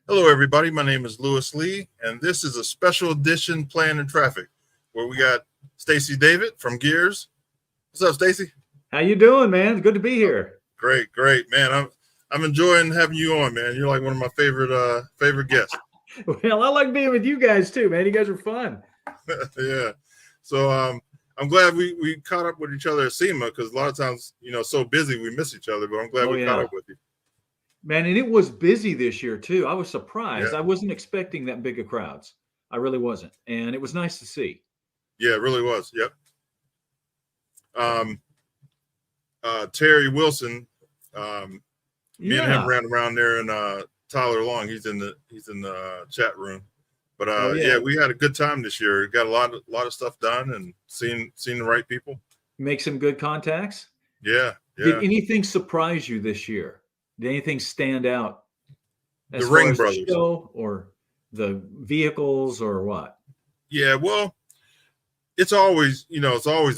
Hello, everybody. My name is Lewis Lee, and this is a special edition Plan and Traffic, where we got Stacey David from Gears. What's up, Stacey? How you doing, man? Good to be here. Great, man. I'm enjoying having you on, man. You're like one of my favorite guests. Well, I like being with you guys too, man. You guys are fun. Yeah. So I'm glad we caught up with each other at SEMA, because a lot of times, so busy we miss each other. But I'm glad we caught up with you. Man, and it was busy this year too. I was surprised. Yeah. I wasn't expecting that big of crowds. I really wasn't, and it was nice to see. Yeah, it really was. Yep. Terry Wilson, me and him ran around there, and Tyler Long, he's in the chat room. But yeah, we had a good time this year. Got a lot of stuff done, and seen the right people. Make some good contacts. Yeah. Did anything surprise you this year? Did anything stand out? The Ring Brothers, the show or the vehicles or what? Yeah, well, it's always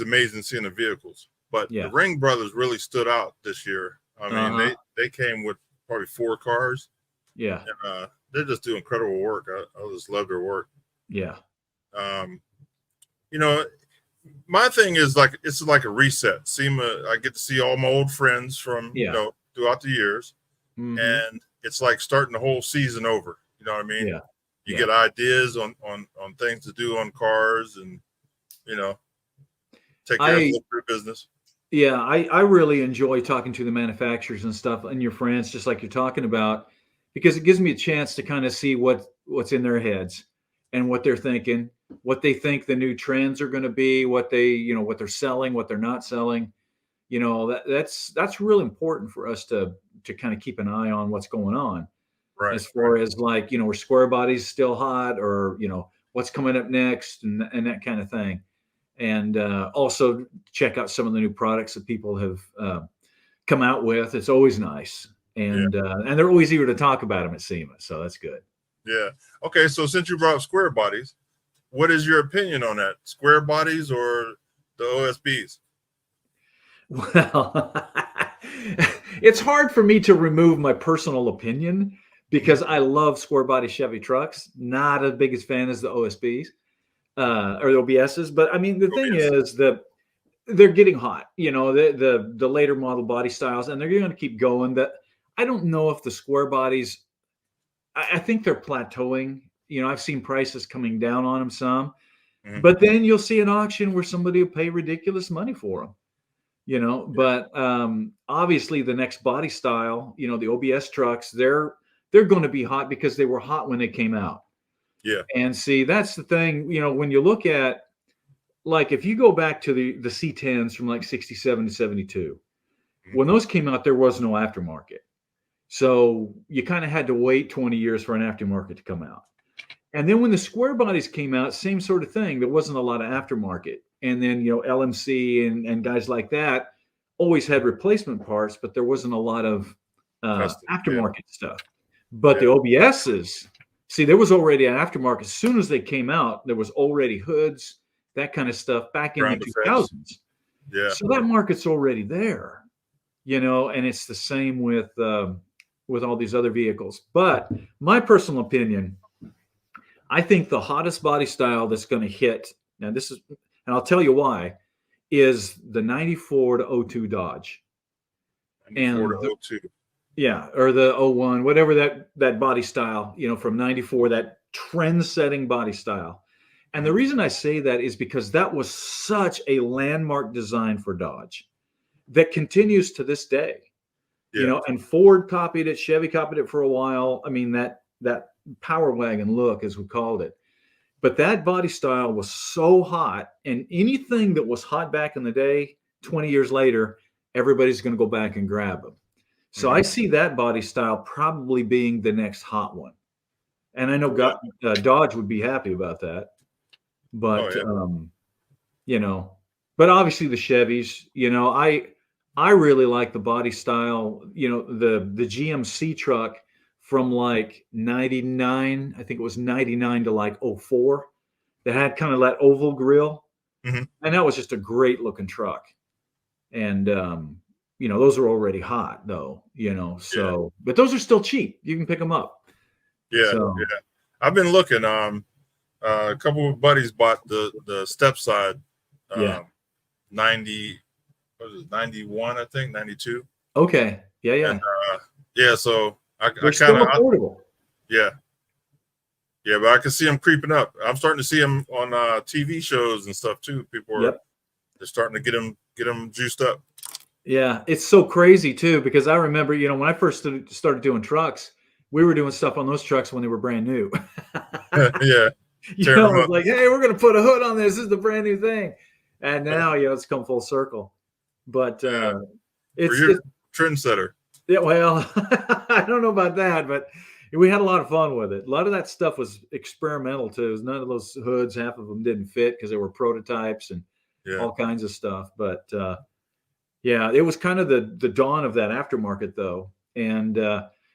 amazing seeing the vehicles, but the Ring Brothers really stood out this year. I mean, they came with probably 4 cars. Yeah, and, they're just doing incredible work. I just love their work. Yeah. My thing is it's like a reset. SEMA, I get to see all my old friends from throughout the years, and it's like starting the whole season over. You know what I mean? Yeah. You get ideas on things to do on cars, and take care of the business. Yeah, I really enjoy talking to the manufacturers and stuff and your friends, just like you're talking about, because it gives me a chance to kind of see what's in their heads and what they're thinking, what they think the new trends are going to be, what they're selling, what they're not selling. That's real important for us to kind of keep an eye on what's going on. Right. As far as were square bodies still hot, or what's coming up next, and that kind of thing. And also check out some of the new products that people have come out with. It's always nice, and they're always eager to talk about them at SEMA, so that's good. Yeah. Okay. So since you brought up square bodies, what is your opinion on that? Square bodies or the OSBs? Well, it's hard for me to remove my personal opinion, because I love square body Chevy trucks. Not as big as fan as the OSBs or the OBSs, but I mean the thing is that they're getting hot. The later model body styles, and they're going to keep going. That I don't know if the square bodies. I think they're plateauing. I've seen prices coming down on them some, but then you'll see an auction where somebody will pay ridiculous money for them. But obviously the next body style, the OBS trucks, they're going to be hot because they were hot when they came out. Yeah. And see, that's the thing, when you look at, if you go back to the C10s from 67 to 72, when those came out, there was no aftermarket. So you kind of had to wait 20 years for an aftermarket to come out. And then when the square bodies came out, same sort of thing. There wasn't a lot of aftermarket. And then, LMC and guys like that always had replacement parts, but there wasn't a lot of aftermarket stuff. But the OBSs, see, there was already an aftermarket. As soon as they came out, there was already hoods, that kind of stuff back in the 2000s. Yeah. So that market's already there, and it's the same with all these other vehicles. But my personal opinion, I think the hottest body style that's going to hit, and I'll tell you why, is the 94 to 02 Dodge. 94 to 02. Yeah, or the 01, whatever that body style, from 94, that trend-setting body style. And the reason I say that is because that was such a landmark design for Dodge that continues to this day. And Ford copied it, Chevy copied it for a while. I mean, that power wagon look, as we called it. But that body style was so hot, and anything that was hot back in the day, 20 years later, everybody's going to go back and grab them. So I see that body style probably being the next hot one. And I know Dodge would be happy about that. But, but obviously the Chevys, I really like the body style, the GMC truck from 99, I think it was 99 to 04, that had kind of that oval grill. And that was just a great looking truck. And, those are already hot though, so, but those are still cheap. You can pick them up. Yeah, So yeah. I've been looking. A couple of buddies bought the step side, yeah. 90, what is it, 91, I think, 92. Okay. Yeah, And yeah. yeah, so I They're kind still of, affordable. yeah, yeah, but I can see them creeping up. I'm starting to see them on TV shows and stuff too. People are Yep. they're starting to get them juiced up. Yeah, it's so crazy too because I remember, when I first started doing trucks, we were doing stuff on those trucks when they were brand new. Yeah, It tearing them was up. like, hey, we're going to put a hood on this. This is the brand new thing. And now, it's come full circle. But Yeah, or it's you're trendsetter. yeah, well, I don't know about that, but we had a lot of fun with it. A lot of that stuff was experimental too. None of those hoods, half of them didn't fit because they were prototypes and Yeah, all kinds of stuff. But yeah, it was kind of the dawn of that aftermarket though. And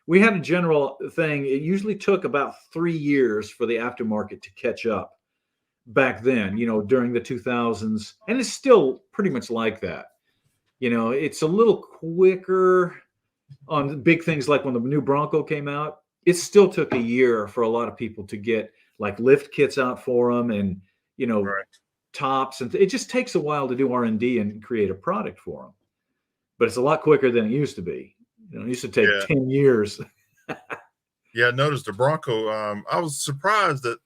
we had a general thing. It usually took about 3 years for the aftermarket to catch up back then, during the 2000s. And it's still pretty much like that. It's a little quicker on big things like when the new Bronco came out. It still took a year for a lot of people to get like lift kits out for them and, right. tops. And it just takes a while to do R&D and create a product for them. But it's a lot quicker than it used to be. It used to take Yeah, 10 years. yeah. I noticed the Bronco. I was surprised that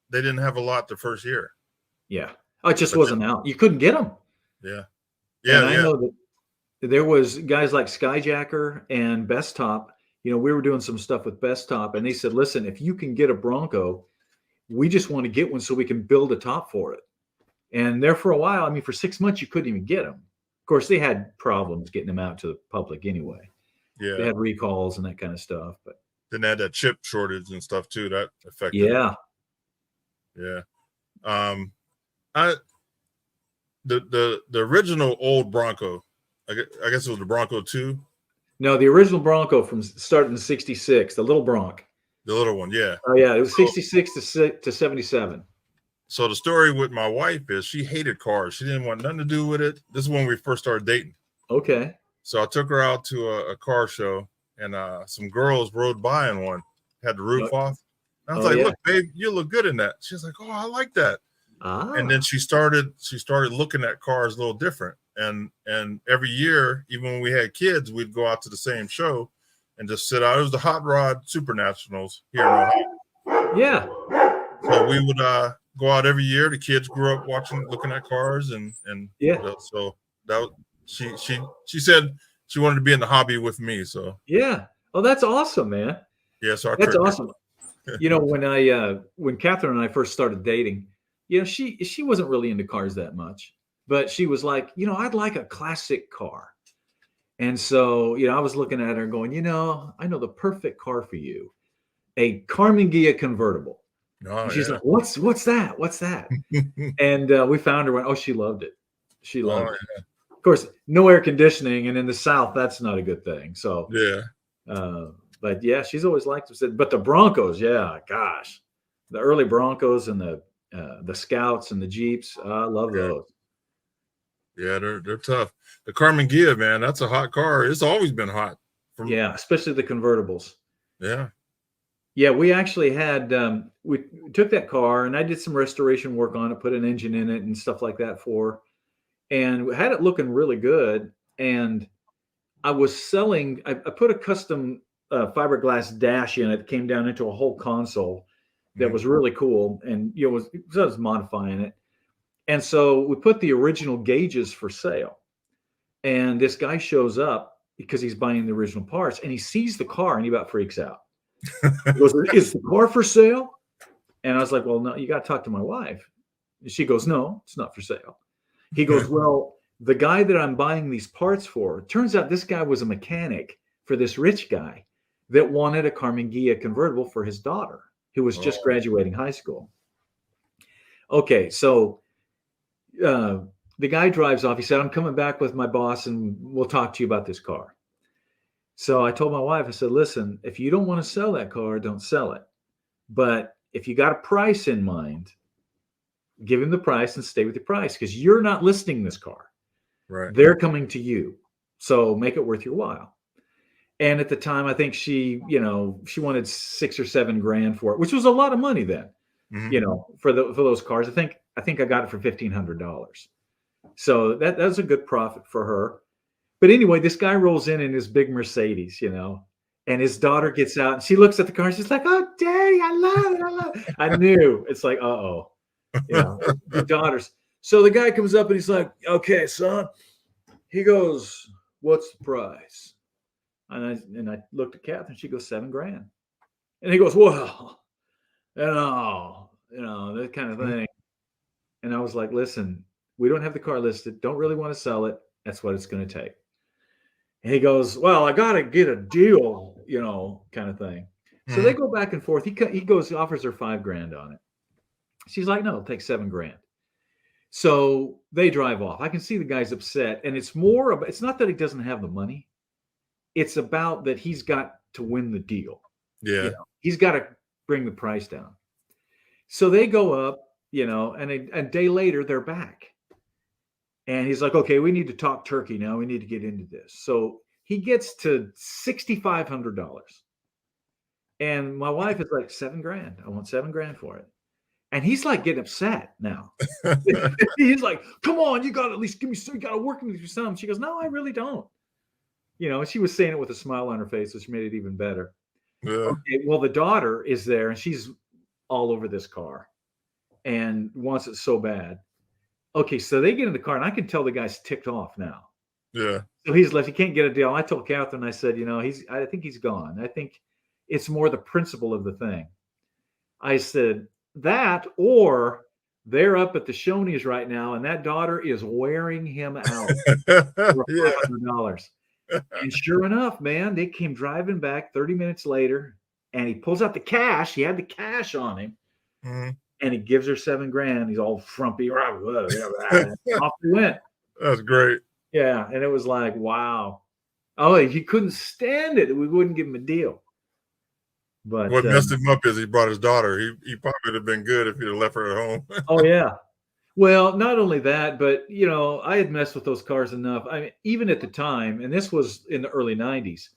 they didn't have a lot the first year. Yeah. Oh, it just But then, wasn't out. You couldn't get them. yeah, And yeah, I yeah. know that there was guys like Skyjacker and Best Top. We were doing some stuff with Best Top, and they said, listen, if you can get a Bronco, we just want to get one so we can build a top for it. And there for a while, I mean, for 6 months, you couldn't even get them. Of course, they had problems getting them out to the public anyway. They Yeah. had recalls and that kind of stuff. But Then they had that chip shortage and stuff too. That affected it. yeah, Yeah. Um, I the original old Bronco. I guess it was the Bronco 2, no, the original Bronco from starting in '66, the little Bronc. the little one. Yeah. Oh yeah, it was So, '66 to '77. so the story with my wife is she hated cars. She didn't want nothing to do with it. This is when we first started dating. Okay. So I took her out to a car show, and some girls rode by in one, had the roof off. And I was Oh like, yeah. "Look, babe, you look good in that." She's like, "Oh, I like that." And then Ah. she started looking at cars a little different. And every year, even when we had kids, we'd go out to the same show and just sit out. It was the Hot Rod Supernationals here in Ohio. Yeah. So we would go out every year. The kids grew up looking at cars, and Yeah. so that was, she said she wanted to be in the hobby with me. So Yeah. Oh, that's awesome, man. yeah, so I That's tricked her. awesome. When Catherine and I first started dating, she wasn't really into cars that much, but she was like, I'd like a classic car. And so, I was looking at her going, I know the perfect car for you, a Carmen Ghia convertible. Oh And she's yeah. like, what's that? What's that? And we found her. Oh, she loved it. She loved it. Yeah. Of course, no air conditioning, and in the South, that's not a good thing. So, Yeah. but yeah, she's always liked it. But the Broncos, yeah, gosh, the early Broncos and the Scouts and the Jeeps, I love those. Yeah, they're tough. The Carmen Ghia, man, that's a hot car. It's always been hot. Yeah, especially the convertibles. Yeah. Yeah, we actually had we took that car and I did some restoration work on it, put an engine in it and stuff like that and we had it looking really good. And I was selling. I put a custom fiberglass dash in it. That came down into a whole console that was really cool, and I was modifying it. And so we put the original gauges for sale. And this guy shows up because he's buying the original parts, and he sees the car and he about freaks out. He goes, "Is the car for sale?" And I was like, "Well, no, you got to talk to my wife." And she goes, "No, it's not for sale." He goes, "Well, the guy that I'm buying these parts for, it turns out this guy was a mechanic for this rich guy that wanted a Carmen Ghia convertible for his daughter who was just graduating high school." Okay, so the guy drives off. He said, "I'm coming back with my boss and we'll talk to you about this car." So I told my wife, I said, "Listen, if you don't want to sell that car, don't sell it. But if you got a price in mind, give him the price and stay with the price because you're not listing this car. Right. They're coming to you. So make it worth your while." And at the time, I think she wanted $6 or $7 grand for it, which was a lot of money then, for those cars. I think I got it for $1,500. So that's a good profit for her. But anyway, this guy rolls in his big Mercedes, and his daughter gets out and she looks at the car. And she's like, "Oh, Daddy, I love it. I love it." I knew. It's like, uh-oh, the daughters. So the guy comes up and he's like, "Okay, son." He goes, "What's the price?" And I looked at Catherine. She goes, $7 grand. And he goes, "Well, that kind of thing." And I was like, "Listen, we don't have the car listed. Don't really want to sell it. That's what it's going to take." And he goes, "Well, I got to get a deal, kind of thing." So they go back and forth. He goes, offers her $5 grand on it. She's like, "No, it'll take $7 grand." So they drive off. I can see the guy's upset. And it's not that he doesn't have the money. It's about that he's got to win the deal. Yeah. He's got to bring the price down. So they go up, and a day later they're back. And he's like, "Okay, we need to talk turkey now. We need to get into this." So he gets to $6,500. And my wife is like, $7 grand. I want $7 grand for it. And he's like getting upset now. He's like, "Come on, you got to at least give me some, you got to work with me for something." She goes, "No, I really don't." She was saying it with a smile on her face, which made it even better. Yeah. Okay, well, the daughter is there and she's all over this car and wants it so bad. Okay, so they get in the car and I can tell the guy's ticked off now. Yeah. So he's left. He can't get a deal. I told Catherine, I said, I think he's gone. I think it's more the principle of the thing. I said that, or they're up at the Shoney's right now and that daughter is wearing him out for $500. And sure enough, man, they came driving back 30 minutes later and he pulls out the cash. He had the cash on him. And he gives her $7 grand. He's all frumpy. Off he went. That's great. Yeah. And it was like, wow. Oh, he couldn't stand it. We wouldn't give him a deal. But what messed him up is he brought his daughter. He probably would have been good if he'd have left her at home. Oh, yeah. Well, not only that, but, I had messed with those cars enough. I mean, even at the time, and this was in the early 90s,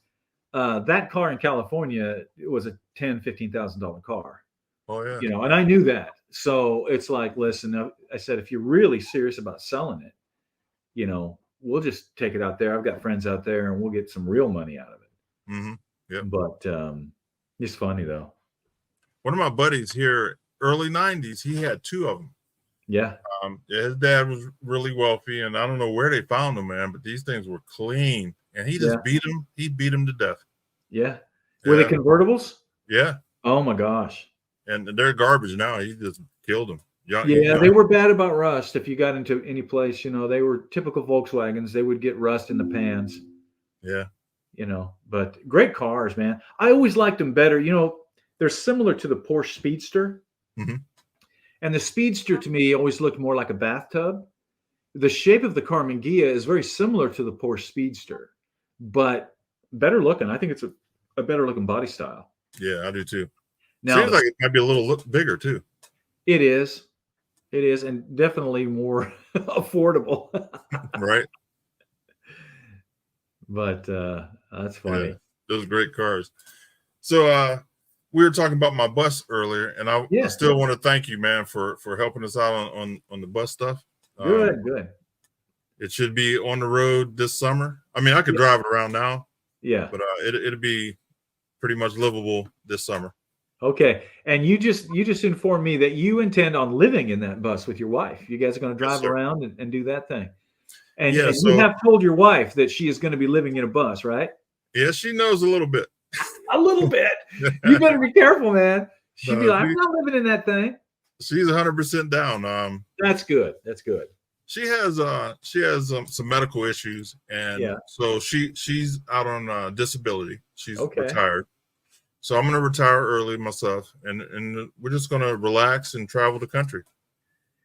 that car in California, it was a $10,000, $15,000 car. Oh, yeah. And I knew that. So it's like, listen, I said, if you're really serious about selling it, we'll just take it out there. I've got friends out there and we'll get some real money out of it. Yeah. But it's funny, though. One of my buddies here, early 90s, he had two of them. Yeah. His dad was really wealthy, and I don't know where they found them, man, but these things were clean. And he just beat them. He beat them to death. Yeah. Were they convertibles? Yeah. Oh, my gosh. And they're garbage now. He just killed them. They were bad about rust. If you got into any place, they were typical Volkswagens. They would get rust in the pans. Yeah. But great cars, man. I always liked them better. They're similar to the Porsche Speedster. And the Speedster to me always looked more like a bathtub. The shape of the car Ghia is very similar to the Porsche Speedster, but better looking. I think it's a better looking body style. Yeah, I do too. Now, seems like it might be a little bigger too. It is, and definitely more affordable. Right. But that's funny. Yeah, those are great cars. So we were talking about my bus earlier, and I still want to thank you, man, for helping us out on the bus stuff. Good. It should be on the road this summer. I mean, I could drive it around now. Yeah. But it'll be pretty much livable this summer. Okay. And you just informed me that you intend on living in that bus with your wife. You guys are going to drive around and do that thing. And, and you have told your wife that she is going to be living in a bus, right? Yeah, she knows a little bit. A little bit. You better be careful, man. She'd be like, "I'm not living in that thing." She's 100% down. That's good. That's good. She has some medical issues, and so she's out on disability. She's retired. So I'm going to retire early myself, and we're just going to relax and travel the country,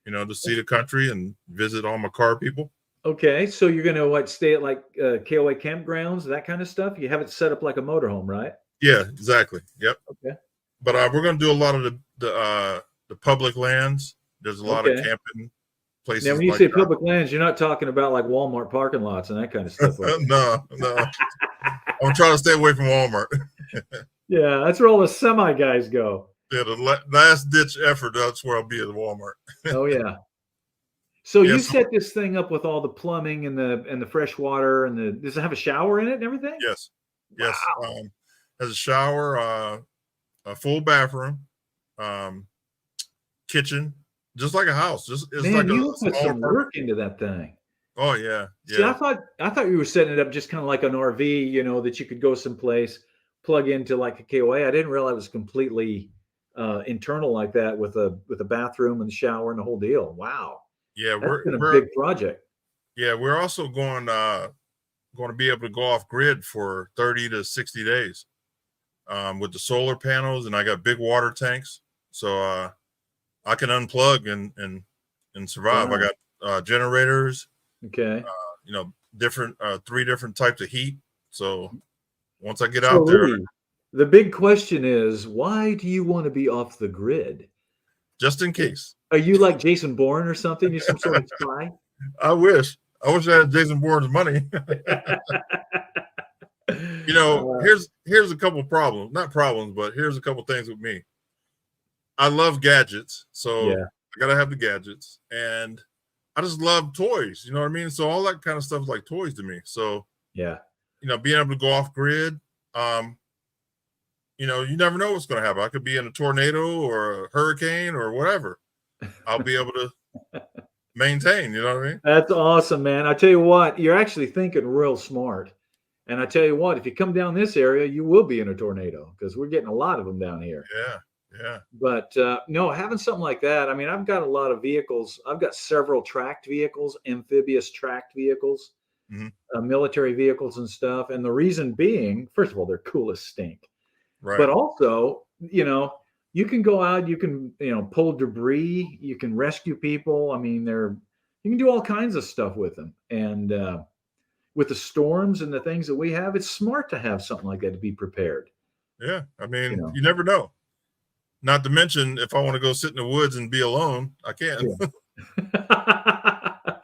to see the country and visit all my car people. Okay, so you're going to stay at like KOA campgrounds, that kind of stuff? You have it set up like a motorhome, right? Yeah, exactly. Yep. Okay. But we're going to do a lot of the public lands. There's a lot of camping places Now, when you like say that. public lands, you're not talking about like Walmart parking lots and that kind of stuff. No. I'm trying to stay away from Walmart. Yeah, that's where all the semi guys go. Yeah, the last ditch effort. That's where I'll be at Walmart. Oh yeah. So Yeah, you set this thing up with all the plumbing and the fresh water and the does it have a shower in it and everything? yes. Wow. Has a shower, a full bathroom, kitchen, just like a house. Just it's Man, like a you put small some apartment. work into that thing. Oh yeah, See, yeah, I thought you were setting it up just kind of like an RV, you know, that you could go someplace, plug into like a KOA. I didn't realize it was completely internal like that with a bathroom and shower and the whole deal. Wow, yeah. that's been a big project. We're also going to be able to go off grid for 30 to 60 days with the solar panels, and I got big water tanks, so I can unplug and survive. Wow. I got generators, Okay. Different 3 different types of heat. So once I get So out there, Lee, the big question is, why do you want to be off the grid? just in case. Are you like Jason Bourne or something? You're some sort of spy? I wish I had Jason Bourne's money. Here's a couple problems, not problems, but here's a couple things with me. I love gadgets, so Yeah. I gotta have the gadgets, and I just love toys. You know what I mean? So all that kind of stuff is like toys to me. So Yeah. being able to go off grid, you never know what's going to happen. I could be in a tornado or a hurricane or whatever. I'll be able to maintain. You know what I mean? That's awesome, man. I tell you what, you're actually thinking real smart. And I tell you what, if you come down this area, you will be in a tornado because we're getting a lot of them down here. Yeah. But no, having something like that, I mean, I've got a lot of vehicles. I've got several tracked vehicles, amphibious tracked vehicles, military vehicles and stuff. And the reason being, first of all, they're cool as stink. Right. But also, you can go out, you can, pull debris, you can rescue people. I mean, you can do all kinds of stuff with them. And with the storms and the things that we have, it's smart to have something like that to be prepared. Yeah. I mean, you never know. Not to mention, if I want to go sit in the woods and be alone, I can. Yeah.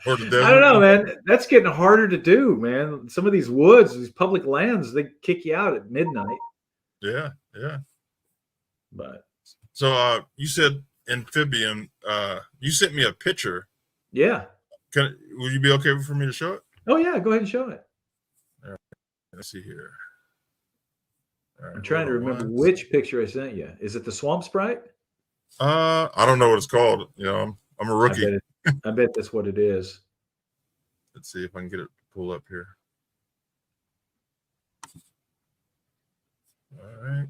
Or the desert. I don't know, man. That's getting harder to do, man. Some of these woods, these public lands, they kick you out at midnight. Yeah. But so you said amphibian. You sent me a picture. Yeah. Would you be okay for me to show it? Oh yeah, go ahead and show it. All right. Let's see here. Right, I'm trying to remember which picture I sent you. Is it the swamp sprite? I don't know what it's called. I'm a rookie. I bet that's what it is. Let's see if I can get it to pull up here. All right.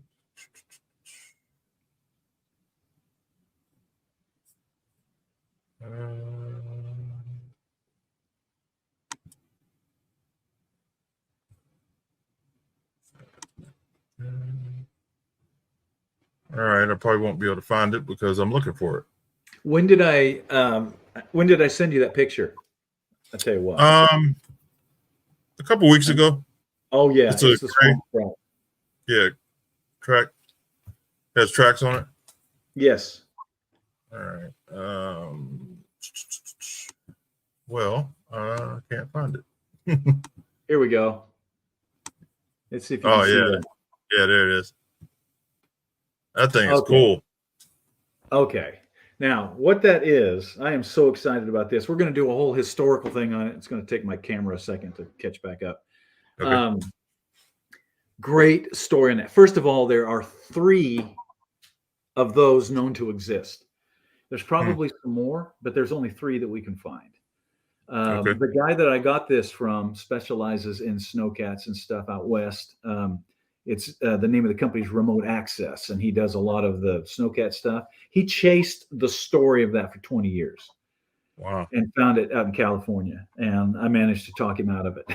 All right, I probably won't be able to find it because I'm looking for it. When did I send you that picture? I'll tell you what. A couple weeks ago. Oh yeah, it's the swamp sprite. Yeah, has tracks on it. Yes. All right. Well, I can't find it. Here we go. Let's see if you can see that. Yeah, there it is. That thing is cool. Okay. Now, what that is, I am so excited about this. We're going to do a whole historical thing on it. It's going to take my camera a second to catch back up. Okay. Great story on that. First of all, there are 3 of those known to exist. There's probably some more, but there's only 3 that we can find. The guy that I got this from specializes in snowcats and stuff out west. It's the name of the company is Remote Access, and he does a lot of the snowcat stuff. He chased the story of that for 20 years. Wow. And found it out in California, and I managed to talk him out of it.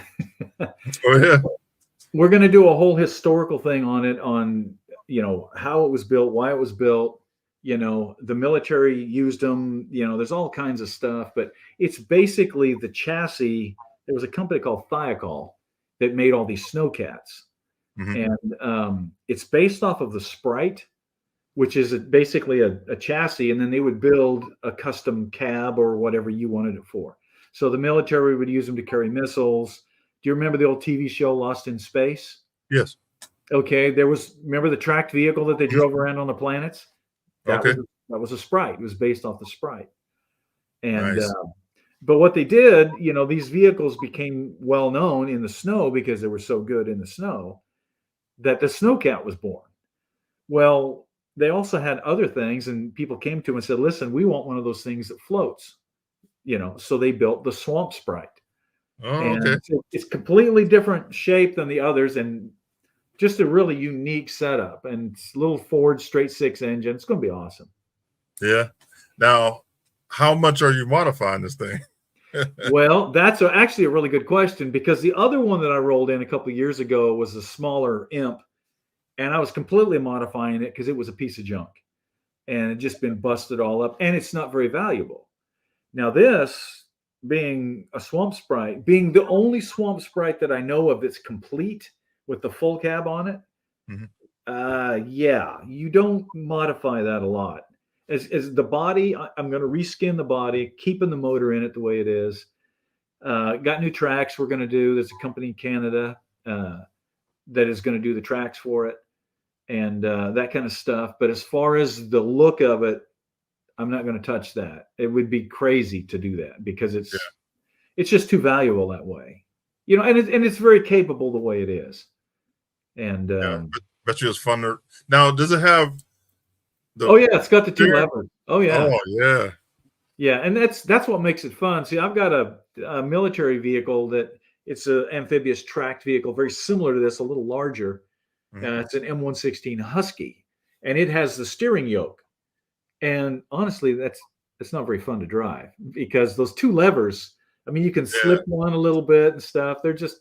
Oh yeah. We're going to do a whole historical thing on it, on how it was built, why it was built. The military used them. There's all kinds of stuff, but it's basically the chassis. There was a company called Thiokol that made all these snowcats. And it's based off of the Sprite, which is basically a chassis, and then they would build a custom cab or whatever you wanted it for. So the military would use them to carry missiles. Do you remember the old TV show Lost in Space? Yes. Okay, remember the tracked vehicle that they drove around on the planets? That Okay. was a Sprite. It was based off the Sprite. And Nice. but what they did, these vehicles became well known in the snow because they were so good in the snow that the Snowcat was born. Well, they also had other things, and people came to them and said, "Listen, we want one of those things that floats." So they built the Swamp Sprite, Oh, and okay. it's completely different shape than the others, and just a really unique setup. And it's a little Ford straight six engine. It's going to be awesome. Yeah. Now, how much are you modifying this thing? Well, that's actually a really good question, because the other one that I rolled in a couple of years ago was a smaller Imp, and I was completely modifying it because it was a piece of junk and it just been busted all up, and it's not very valuable. Now, this being a Swamp Sprite, being the only Swamp Sprite that I know of that's complete with the full cab on it, yeah, you don't modify that a lot. As the body, I'm going to reskin the body, keeping the motor in it the way it is. Got new tracks we're going to do. There's a company in Canada that is going to do the tracks for it, and that kind of stuff. But as far as the look of it, I'm not going to touch that. It would be crazy to do that because it's just too valuable that way, and it's very capable the way it is. And bet you it's fun to. Now, does it have oh yeah, it's got the two levers. Oh yeah. Oh yeah. Yeah, and that's what makes it fun. See, I've got a military vehicle that it's an amphibious tracked vehicle, very similar to this, a little larger. It's an M116 Husky, and it has the steering yoke. And honestly, it's not very fun to drive because those two levers. I mean, you can slip one a little bit and stuff. They're just,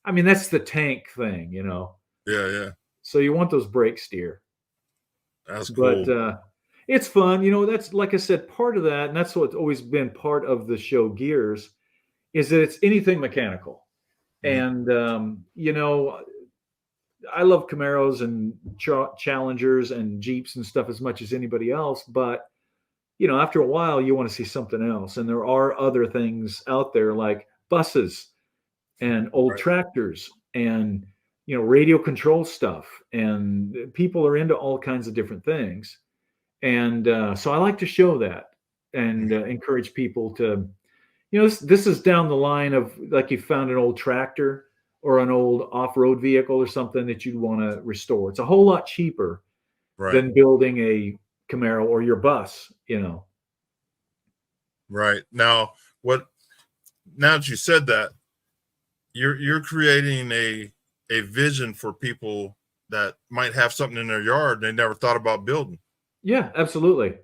I mean, that's the tank thing, Yeah, yeah. So you want those brake steer. That's cool. But it's fun. That's, like I said, part of that, and that's what's always been part of the show Gears, is that it's anything mechanical. And, I love Camaros and Challengers and Jeeps and stuff as much as anybody else. But, after a while, you want to see something else. And there are other things out there like buses and old tractors and, radio control stuff. And people are into all kinds of different things. And so I like to show that and encourage people to, this is down the line of, like, you found an old tractor or an old off-road vehicle or something that you'd want to restore. It's a whole lot cheaper than building a Camaro or your bus, Right. Now that you said that, you're creating a vision for people that might have something in their yard they never thought about building. Yeah, absolutely.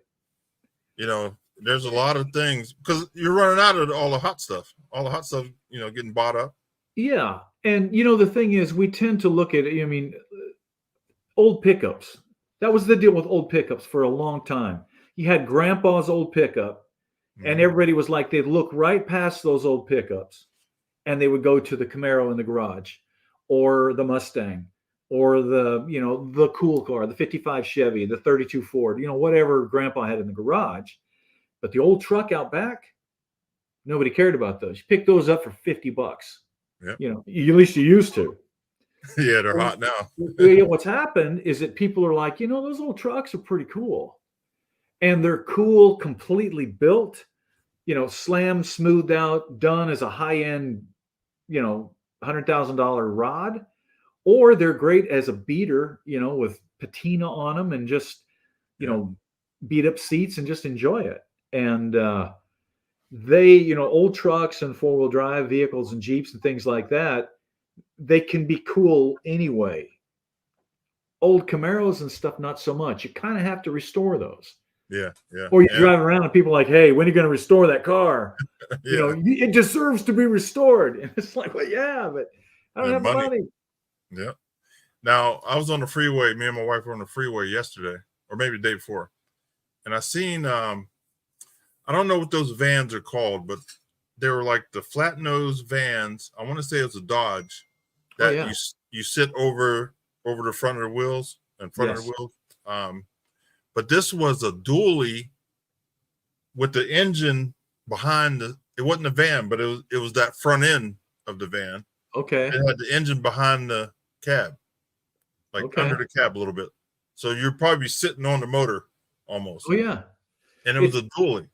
There's a lot of things because you're running out of all the hot stuff, getting bought up. Yeah. And, the thing is, we tend to look at it. I mean, old pickups. That was the deal with old pickups for a long time. You had grandpa's old pickup, and everybody was like, they'd look right past those old pickups and they would go to the Camaro in the garage or the Mustang or the cool car, the 55 Chevy, the 32 Ford, whatever grandpa had in the garage. But the old truck out back, nobody cared about those. You pick those up for $50. Yeah. At least you used to. Yeah, they're hot now. What's happened is that people are like, those old trucks are pretty cool. And they're cool, completely built, slammed, smoothed out, done as a high-end, $100,000 rod. Or they're great as a beater, with patina on them and just, beat up seats and just enjoy it. And they, old trucks and four-wheel drive vehicles and Jeeps and things like that, they can be cool anyway. Old Camaros and stuff, not so much. You kind of have to restore those. Yeah, yeah. Or you drive around and people are like, hey, when are you going to restore that car? It deserves to be restored. And it's like, well, yeah, but I don't have money. Yeah. Now, I was on the freeway. Me and my wife were on the freeway yesterday, or maybe the day before. And I seen, I don't know what those vans are called, but they were like the flat nose vans. I want to say it was a Dodge that you sit over the front of the wheels, of the wheels. but this was a dually with the engine behind it wasn't a van, but it was that front end of the van. Okay. It had the engine behind the cab, like under the cab a little bit. So you're probably sitting on the motor almost. Oh yeah. And it was a dually.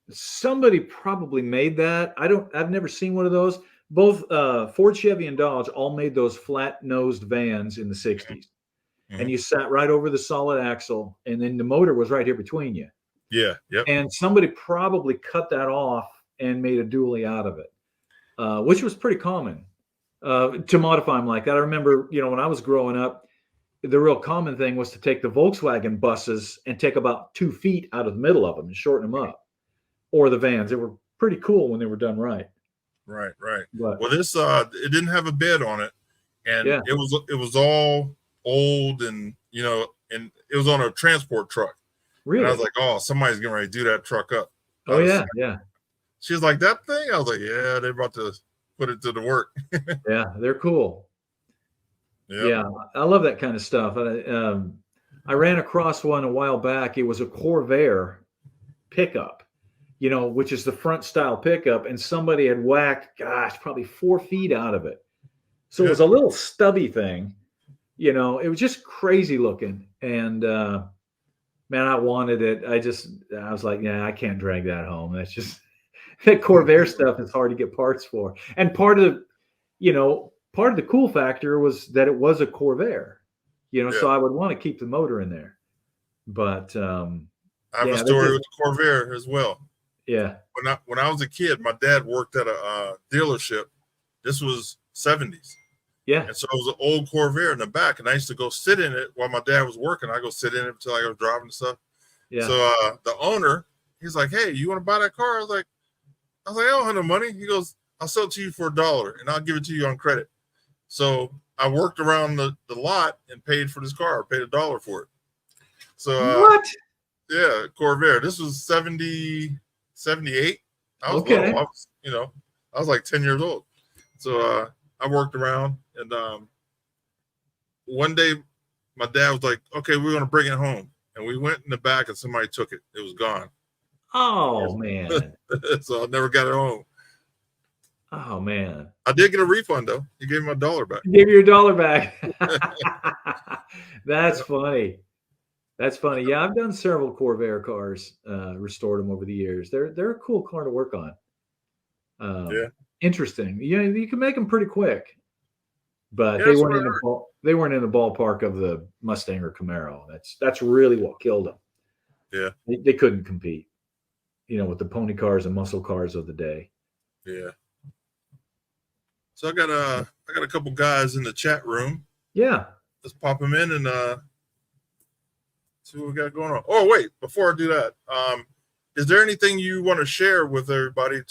Somebody probably made that. I've never seen one of those. Both Ford, Chevy, and Dodge all made those flat-nosed vans in the 60s. And you sat right over the solid axle, and then the motor was right here between you. Yeah, yep. And somebody probably cut that off and made a dually out of it, which was pretty common to modify them like that. I remember, when I was growing up, the real common thing was to take the Volkswagen buses and take about 2 feet out of the middle of them and shorten them up, or the vans. They were pretty cool when they were done right. Right. But, well, this it didn't have a bed on it, and it was all old, and and it was on a transport truck. Really? And I was like, oh, somebody's getting ready to do that truck up. Oh yeah. She was like, that thing? I was like, yeah, they're about to put it to the work. Yeah, they're cool. Yep. Yeah, I love that kind of stuff. I ran across one a while back. It was a Corvair pickup, which is the front style pickup, and somebody had whacked, probably 4 feet out of it. So it was a little stubby thing, it was just crazy looking. And man, I wanted it. I was like, yeah, I can't drag that home. That's just that Corvair stuff is hard to get parts for. And part of the cool factor was that it was a Corvair, so I would want to keep the motor in there. But I have a story with the Corvair as well. Yeah. When I was a kid, my dad worked at a dealership. This was 70s. Yeah. And so it was an old Corvair in the back, and I used to go sit in it while my dad was working. I go sit in it until I was driving and stuff. Yeah. So the owner, he's like, "Hey, you want to buy that car?" I was like, "I don't have no money." He goes, "I'll sell it to you for $1, and I'll give it to you on credit." So I worked around the lot and paid for this car. I paid $1 for it. So what? Yeah, Corvair. This was 70, 78. I was okay. little. I was like 10 years old. So I worked around, and one day my dad was like, "Okay, we're gonna bring it home." And we went in the back, and somebody took it. It was gone. Oh man. So I never got it home. Oh man. I did get a refund though. He gave me my $1 back. He gave you your $1 back. That's funny. That's funny. Yeah, I've done several Corvair cars, restored them over the years. They're a cool car to work on. Interesting. You can make them pretty quick, but they weren't in the ballpark of the Mustang or Camaro. That's really what killed them. Yeah, they couldn't compete, with the pony cars and muscle cars of the day. Yeah. So I got a couple guys in the chat room. Yeah. Let's pop them in and see what we got going on. Oh wait, before I do that, is there anything you want to share with everybody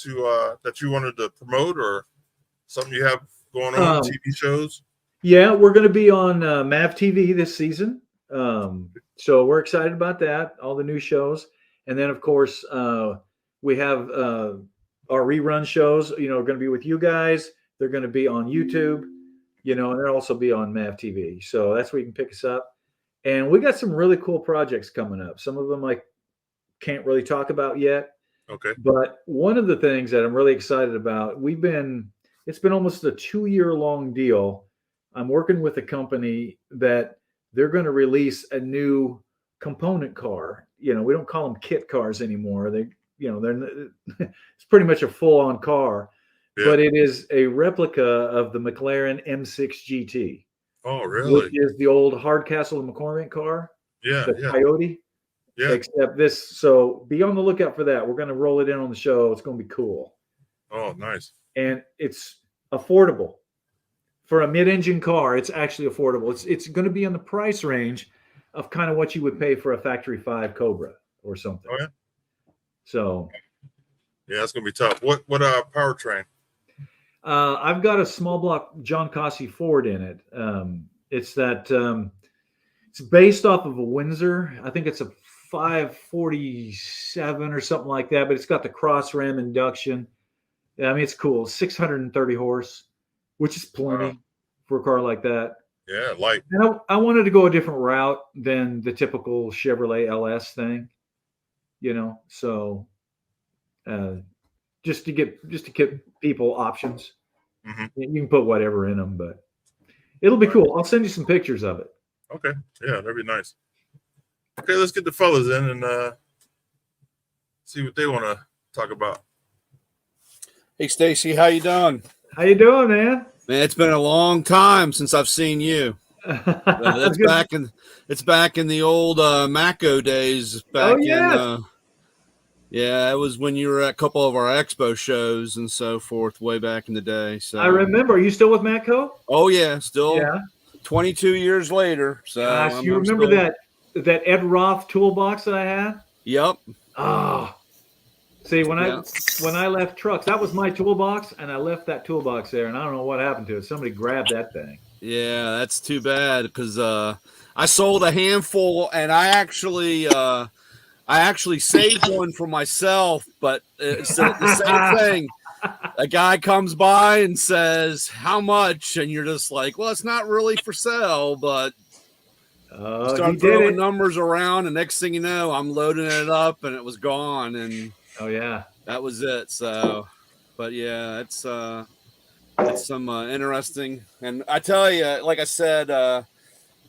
that you wanted to promote, or something you have going on, TV shows? Yeah, we're going to be on MAV TV this season. So we're excited about that, all the new shows. And then, of course, we have our rerun shows, are going to be with you guys. They're going to be on YouTube, and they'll also be on MAV TV. So that's where you can pick us up. And we got some really cool projects coming up. Some of them I can't really talk about yet. Okay. But one of the things that I'm really excited about, it's been almost a 2-year-long deal. I'm working with a company that they're going to release a new component car. We don't call them kit cars anymore. It's pretty much a full-on car, but it is a replica of the McLaren M6 GT. Oh, really? Which is the old Hardcastle and McCormick car. Yeah. The Coyote. Yeah. Except this. So be on the lookout for that. We're going to roll it in on the show. It's going to be cool. Oh, nice. And it's affordable. For a mid-engine car, it's actually affordable. It's going to be in the price range of kind of what you would pay for a factory 5 Cobra or something. Oh, yeah. So. Yeah, that's going to be tough. What powertrain? I've got a small block John Cossey Ford in it. It's based off of a Windsor. I think it's a 547 or something like that, but it's got the cross ram induction. I mean, it's cool. 630 horse, which is plenty for a car like that. Yeah, light. And I wanted to go a different route than the typical Chevrolet LS thing, so uh, just to give people options. Mm-hmm. You can put whatever in them, but it'll be cool. I'll send you some pictures of it. Okay. Yeah, that'd be nice. Okay, let's get the fellas in and see what they want to talk about. Hey, Stacey, how you doing? How you doing, man? Man, it's been a long time since I've seen you. It's back in the old Mako days. Back it was when you were at a couple of our expo shows and so forth, way back in the day. So I remember. Are you still with Matco? Oh yeah, still. Yeah. 22 years later. So gosh, you remember that Ed Roth toolbox that I had? Yep. Oh. See, when I left trucks, that was my toolbox, and I left that toolbox there, and I don't know what happened to it. Somebody grabbed that thing. Yeah, that's too bad because I sold a handful, and I actually saved one for myself, but it's the same thing. A guy comes by and says, "How much?" And you're just like, "Well, it's not really for sale," but you start throwing numbers around, and next thing you know, I'm loading it up, and it was gone. And oh yeah, that was it. So, but yeah, it's some interesting. And I tell you, like I said,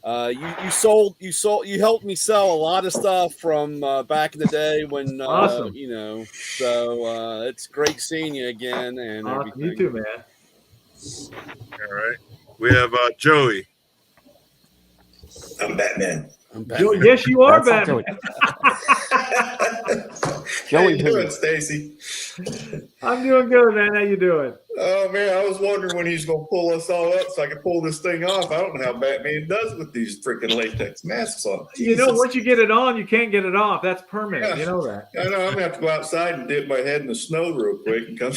you helped me sell a lot of stuff from back in the day when awesome. So it's great seeing you again and awesome. everything. You too, man. All right, we have Joey. I'm Batman. Joey, yes, you are Batman. How you doing, Stacey? I'm doing good, man. How you doing? Oh man, I was wondering when he's gonna pull us all up so I could pull this thing off. I don't know how Batman does with these freaking latex masks on. Jesus. Once you get it on, you can't get it off. That's permanent. Yeah. You know that. I know. I'm gonna have to go outside and dip my head in the snow real quick and come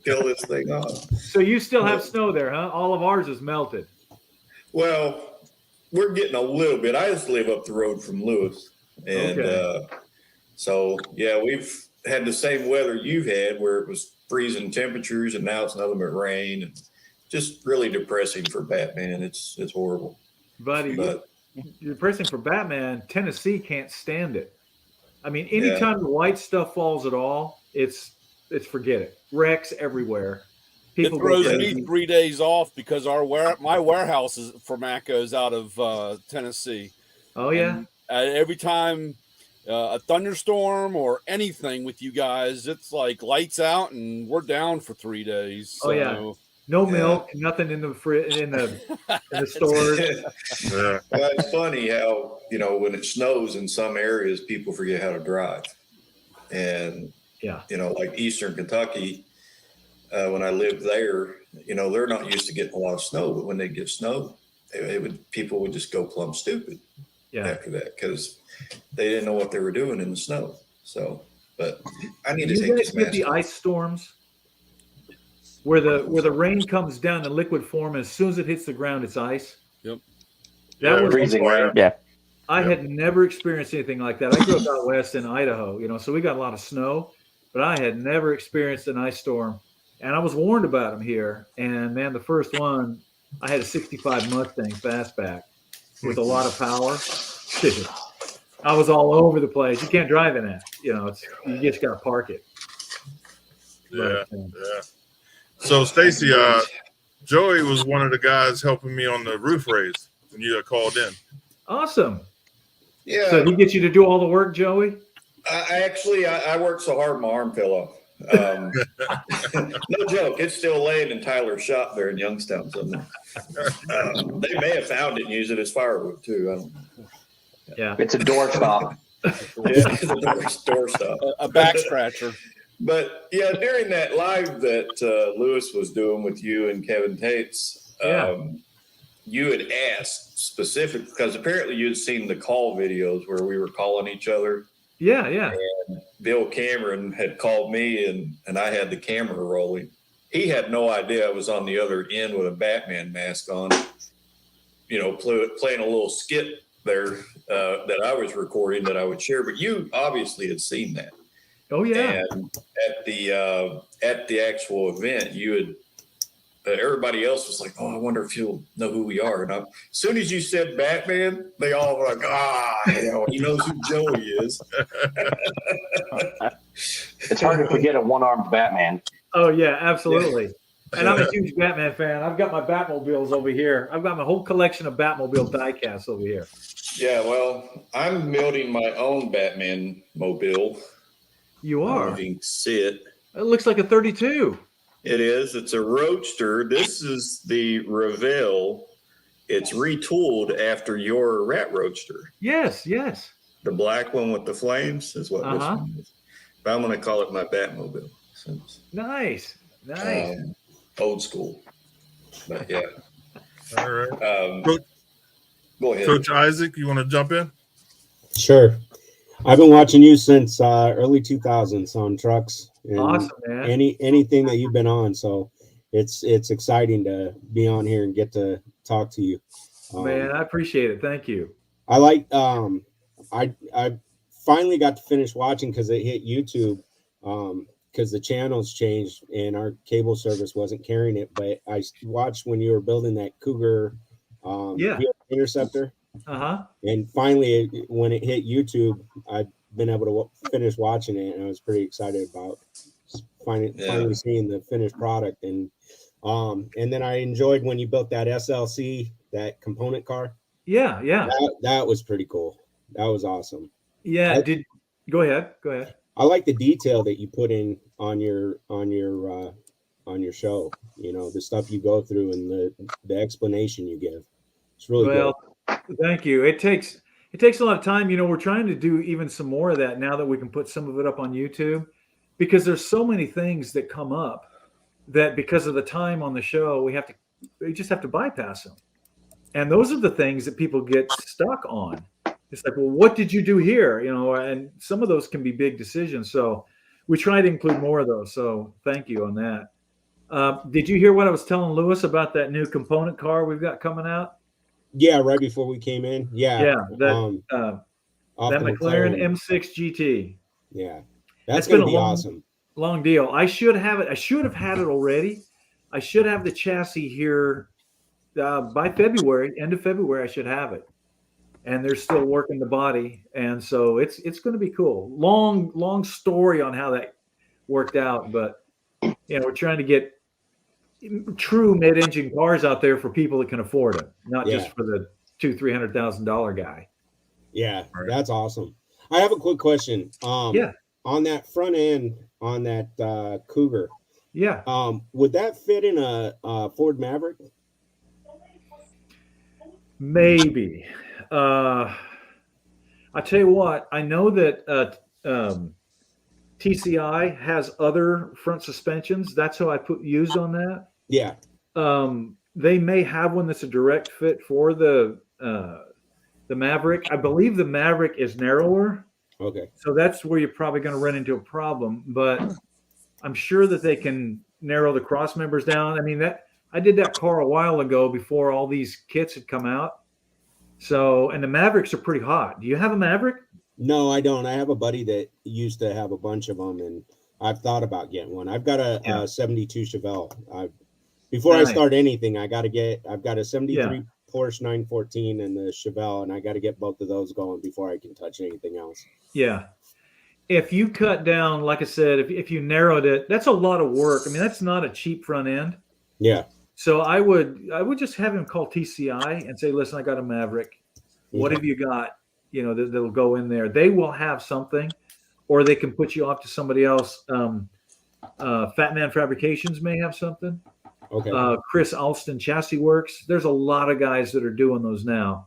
kill this thing off. So you still have snow there, huh? All of ours is melted. Well, we're getting a little bit. I just live up the road from Lewis, and so yeah, we've had the same weather you've had, where it was freezing temperatures, and now it's nothing but rain, and just really depressing for Batman. It's horrible, buddy. But depressing for Batman. Tennessee can't stand it. I mean, anytime the white stuff falls at all, it's forget it. Wrecks everywhere. People it throws me 3 days off because my warehouse is for Maco's out of Tennessee. Oh yeah. And, every time a thunderstorm or anything with you guys, it's like lights out and we're down for 3 days. So. Oh yeah. No milk, nothing in the stores. Well, it's funny how when it snows in some areas, people forget how to drive, and like Eastern Kentucky. When I lived there, they're not used to getting a lot of snow, but when they get snow, people would just go plumb stupid after that because they didn't know what they were doing in the snow. So, but I need to take this mask. The ice storms where the rain comes down in liquid form, and as soon as it hits the ground, it's ice. Yep. That was freezing rain. Yeah. I had never experienced anything like that. I grew up out west in Idaho, so we got a lot of snow, but I had never experienced an ice storm. And I was warned about them here. And man, the first one, I had a 65 Mustang fastback with a lot of power. I was all over the place. You can't drive in that. You just got to park it. Yeah. So Stacey, Joey was one of the guys helping me on the roof raise when you called in. Awesome. Yeah. So did he get you to do all the work, Joey? I worked so hard my arm fell off. No joke. It's still laying in Tyler's shop there in Youngstown somewhere. They may have found it and used it as firewood too. I don't know. Yeah. It's a door stop. It's a door stop. A back scratcher. But yeah, during that live that Lewis was doing with you and Kevin Tates, you had asked specific because apparently you had seen the call videos where we were calling each other. Yeah. And Bill Cameron had called me and I had the camera rolling. He had no idea I was on the other end with a Batman mask on, playing a little skit there that I was recording that I would share. But you obviously had seen that. Oh yeah. And at the actual event, you everybody else was like, "Oh, I wonder if he'll know who we are." And as soon as you said Batman, they all were like, hell, he knows who Joey is. It's hard to forget a one-armed Batman. Oh yeah, absolutely. And I'm a huge Batman fan. I've got my Batmobiles over here. I've got my whole collection of Batmobile diecasts over here. Yeah, well, I'm building my own Batman mobile. You are? I don't know if you can see it. It looks like a 32. It is. It's a Roadster. This is the Revell. It's retooled after your Rat Roadster. Yes, yes. The black one with the flames is what this one is. But I'm going to call it my Batmobile. Nice. Nice. Old school. But yeah. All right. Go ahead. Coach Isaac, you want to jump in? Sure. I've been watching you since early 2000s on trucks. And awesome, man. Anything that you've been on. So it's exciting to be on here and get to talk to you. Man, I appreciate it. Thank you. I like I finally got to finish watching because it hit YouTube because the channels changed and our cable service wasn't carrying it. But I watched when you were building that Cougar Interceptor. And finally, when it hit YouTube, I've been able to finish watching it, and I was pretty excited about finally seeing the finished product. And then I enjoyed when you built that SLC, that component car. Yeah. That was pretty cool. That was awesome. Yeah. Go ahead. I like the detail that you put in on your show. You know, the stuff you go through and the explanation you give. It's really good. Thank you. It takes a lot of time. You know, we're trying to do even some more of that now that we can put some of it up on YouTube, because there's so many things that come up that because of the time on the show, we just have to bypass them. And those are the things that people get stuck on. It's like, well, what did you do here? You know, and some of those can be big decisions. So we try to include more of those. So thank you on that. Did you hear what I was telling Lewis about that new component car we've got coming out? Yeah, right before we came in. Yeah. That McLaren M6 GT. Yeah. That's going to be awesome. Long deal. I should have it. I should have had it already. I should have the chassis here by February, end of February. I should have it. And they're still working the body. And so it's going to be cool. Long story on how that worked out. But, you know, we're trying to get true mid-engine cars out there for people that can afford it, not just for the $200,000-$300,000 guy. Yeah, that's awesome. I have a quick question. On that front end on that Cougar, would that fit in a Ford Maverick? Maybe. I tell you what, I know that TCI has other front suspensions. That's how I used on that. Yeah. They may have one that's a direct fit for the Maverick. I believe the Maverick is narrower. Okay. So that's where you're probably going to run into a problem, but I'm sure that they can narrow the cross members down. I mean, I did that car a while ago before all these kits had come out. So, and the Mavericks are pretty hot. Do you have a Maverick? No, I don't. I have a buddy that used to have a bunch of them, and I've thought about getting one. I've got a 72 Chevelle. Before I start anything, I've got a 73 Porsche 914 and the Chevelle, and I got to get both of those going before I can touch anything else. Yeah. If you cut down, like I said, if you narrowed it, that's a lot of work. I mean, that's not a cheap front end. Yeah. So I would just have him call TCI and say, listen, I got a Maverick. What have you got? You know, that'll go in there. They will have something, or they can put you off to somebody else. Fat Man Fabrications may have something. Okay. Chris Alston Chassis Works. There's a lot of guys that are doing those now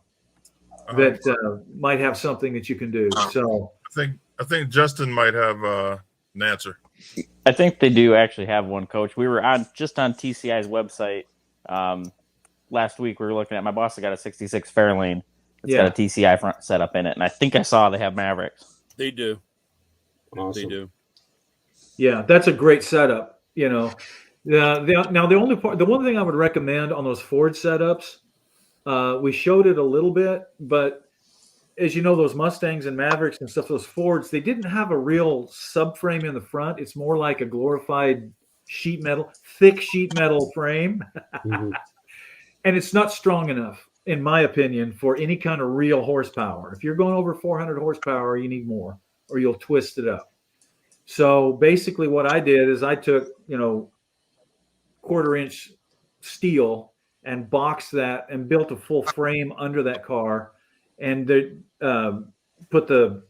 that might have something that you can do. So I think Justin might have an answer. I think they do actually have one, Coach. We were on TCI's website last week. We were looking at, my boss got a 66 Fairlane. It's got a TCI front setup in it, and I think I saw they have Mavericks. They do. Awesome. They do. Yeah, that's a great setup. You know, now the one thing I would recommend on those Ford setups, we showed it a little bit, but as you know, those Mustangs and Mavericks and stuff, those Fords, they didn't have a real subframe in the front. It's more like a glorified thick sheet metal frame. Mhm. And it's not strong enough, in my opinion, for any kind of real horsepower. If you're going over 400 horsepower, you need more, or you'll twist it up. So basically what I did is I took, 1/4-inch steel and boxed that and built a full frame under that car, and put the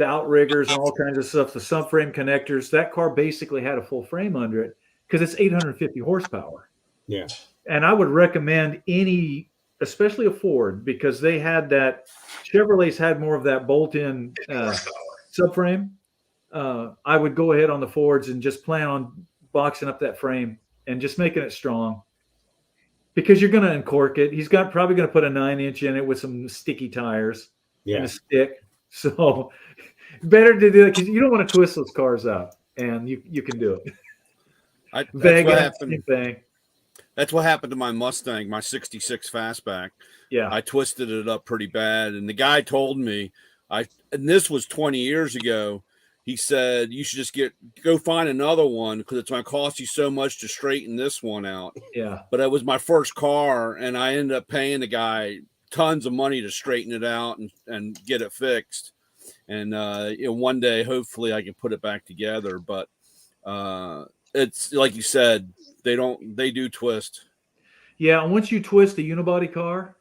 outriggers and all kinds of stuff, the subframe connectors. That car basically had a full frame under it because it's 850 horsepower. Yeah. And I would recommend especially a Ford, because they had that. Chevrolets had more of that bolt-in subframe. I would go ahead on the Fords and just plan on boxing up that frame and just making it strong, because you're going to uncork it. He's probably going to put a 9-inch in it with some sticky tires and a stick. So better to do it, because you don't want to twist those cars up, and you can do it. That's what happened. Same thing. That's what happened to my Mustang, my 66 Fastback. Yeah. I twisted it up pretty bad. And the guy told me, and this was 20 years ago, he said, you should just go find another one, because it's going to cost you so much to straighten this one out. Yeah. But it was my first car, and I ended up paying the guy tons of money to straighten it out and get it fixed. And one day, hopefully, I can put it back together. But it's like you said, they do twist. Yeah, and once you twist a unibody car,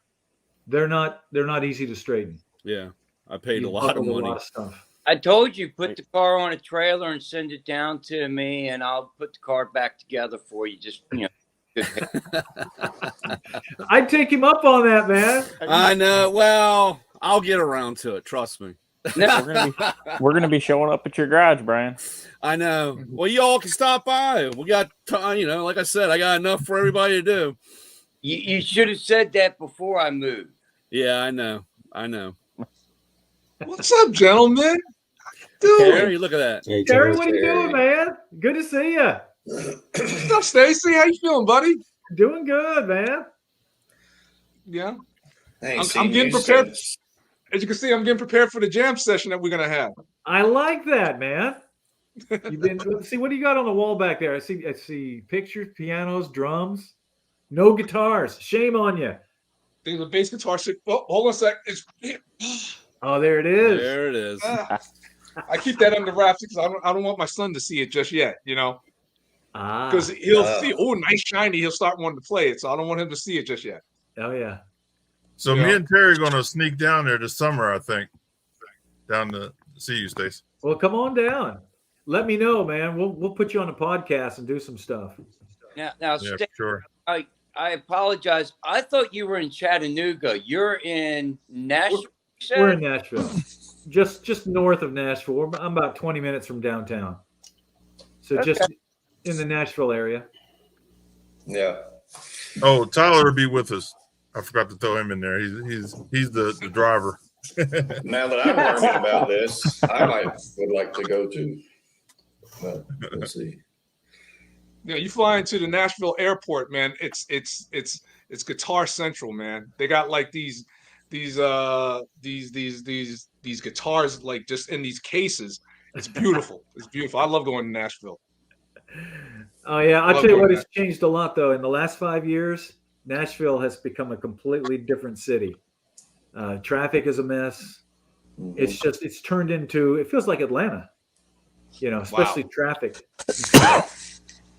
they're not easy to straighten. Yeah, I paid a lot of money. A lot of stuff. I told you, put the car on a trailer and send it down to me, and I'll put the car back together for you. Just I'd take him up on that, man. I know. Well, I'll get around to it. Trust me. We're gonna be showing up at your garage, Brian. I know. Well, you all can stop by. We got time. Like I said, I got enough for everybody to do. You should have said that before I moved. Yeah, I know. What's up, gentlemen? Terry, look at that. Hey, Terry, what are you doing, man? Good to see you. What's up, Stacey? How you feeling, buddy? Doing good, man. Yeah. I'm getting prepared. As you can see, I'm getting prepared for the jam session that we're gonna have. I like that, man. See, what do you got on the wall back there? I see pictures, pianos, drums, no guitars. Shame on you. There's a bass guitar. Oh, hold on a sec. Oh, there it is. There it is. I keep that under wraps because I don't want my son to see it just yet. Because he'll see, nice shiny. He'll start wanting to play it, so I don't want him to see it just yet. Oh yeah. So me and Terry are going to sneak down there this summer, I think, down to see you, Stacey. Well, come on down. Let me know, man. We'll put you on a podcast and do some stuff. Now, Yeah, sure. I apologize. I thought you were in Chattanooga. You're in Nashville. We're in Nashville, just north of Nashville. I'm about 20 minutes from downtown, so just in the Nashville area. Yeah. Oh, Tyler will be with us. I forgot to throw him in there. He's the driver. Now that I'm learning about this, I would like to go too. But let's see. You fly into the Nashville airport, man. It's Guitar Central, man. They got like these guitars like just in these cases. It's beautiful. It's beautiful. I love going to Nashville. Oh yeah, I'll tell you what, it's changed a lot though. In the last 5 years, Nashville has become a completely different city. Traffic is a mess. Mm-hmm. It's turned into, it feels like Atlanta, especially traffic.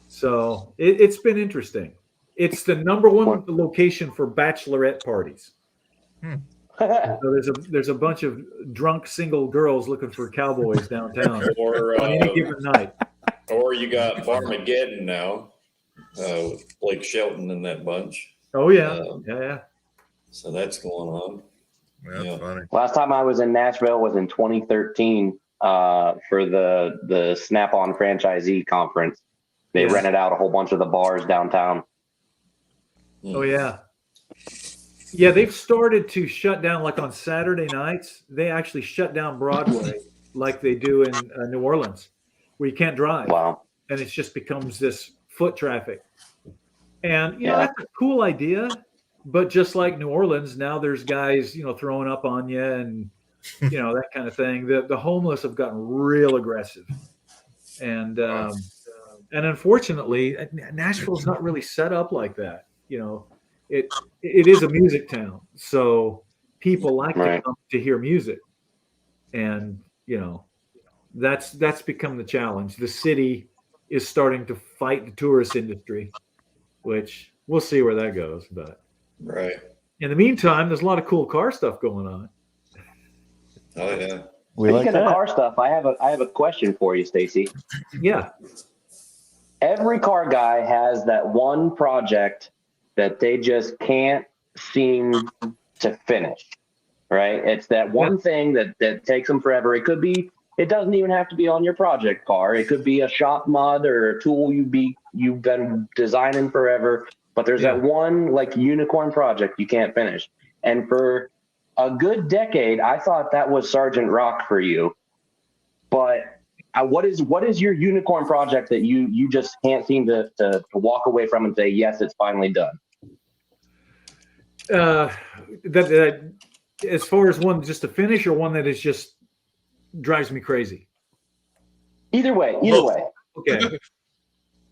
So it's been interesting. It's the number one location for bachelorette parties. So there's a bunch of drunk single girls looking for cowboys downtown or on any given night. Or you got Farmageddon now with Blake Shelton and that bunch. Oh yeah, yeah. So that's going on. That's funny. Last time I was in Nashville was in 2013 for the Snap-on franchisee conference. They rented out a whole bunch of the bars downtown. Oh yeah. Yeah, they've started to shut down, like on Saturday nights, they actually shut down Broadway like they do in New Orleans, where you can't drive. Wow. And it just becomes this foot traffic. And, that's a cool idea. But just like New Orleans, now there's guys, throwing up on you and, that kind of thing. The homeless have gotten real aggressive. And And unfortunately, Nashville's not really set up like that. It is a music town, so people like to come to hear music, and that's become the challenge. The city is starting to fight the tourist industry, which we'll see where that goes. But in the meantime, there's a lot of cool car stuff going on. Oh yeah. Speaking of car stuff, I have a question for you, Stacey. Yeah. Every car guy has that one project that they just can't seem to finish, right? It's that one thing that takes them forever. It doesn't even have to be on your project car. It could be a shop mod or a tool you've been designing forever, but there's that one like unicorn project you can't finish. And for a good decade, I thought that was Sergeant Rock for you. But what is your unicorn project that you just can't seem to walk away from and say, yes, it's finally done? That as far as one just to finish, or one that is just drives me crazy? Either way. Okay.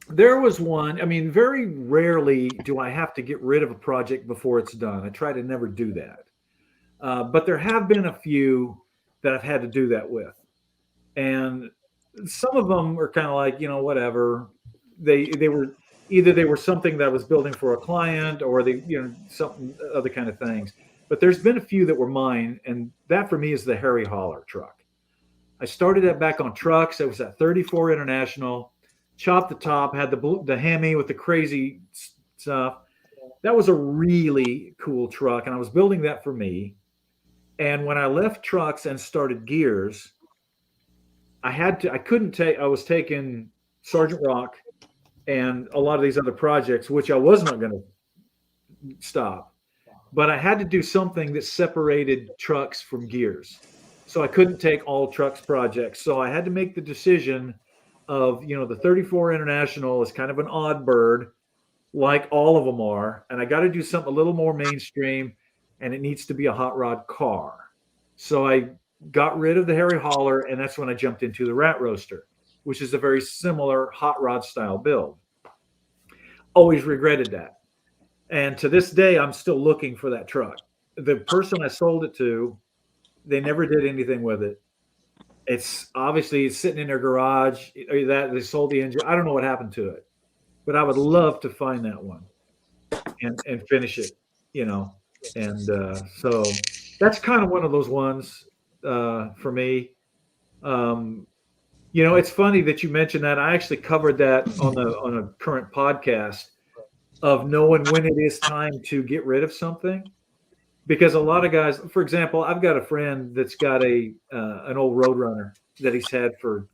There was one. I mean, very rarely do I have to get rid of a project before it's done. I try to never do that. But there have been a few that I've had to do that with. And some of them are kind of like, whatever. They were something that I was building for a client, or something other kind of things. But there's been a few that were mine, and that for me is the Harry Holler truck. I started that back on trucks. It was at 34 International, chopped the top, had the Hemi with the crazy stuff. That was a really cool truck, and I was building that for me. And when I left trucks and started gears, I was taking Sergeant Rock and a lot of these other projects, which I was not going to stop, but I had to do something that separated trucks from gears. So I couldn't take all trucks projects. So I had to make the decision of, the 34 International is kind of an odd bird, like all of them are. And I got to do something a little more mainstream, and it needs to be a hot rod car. So I got rid of the Harry Holler, and that's when I jumped into the Rat Roaster, which is a very similar hot rod style build. Always regretted that. And to this day, I'm still looking for that truck. The person I sold it to, they never did anything with it. It's sitting in their garage. That they sold the engine. I don't know what happened to it, but I would love to find that one and finish it, And so that's kind of one of those ones for me. It's funny that you mentioned that. I actually covered that on a current podcast of knowing when it is time to get rid of something. Because a lot of guys, for example, I've got a friend that's got an old Roadrunner that he's had for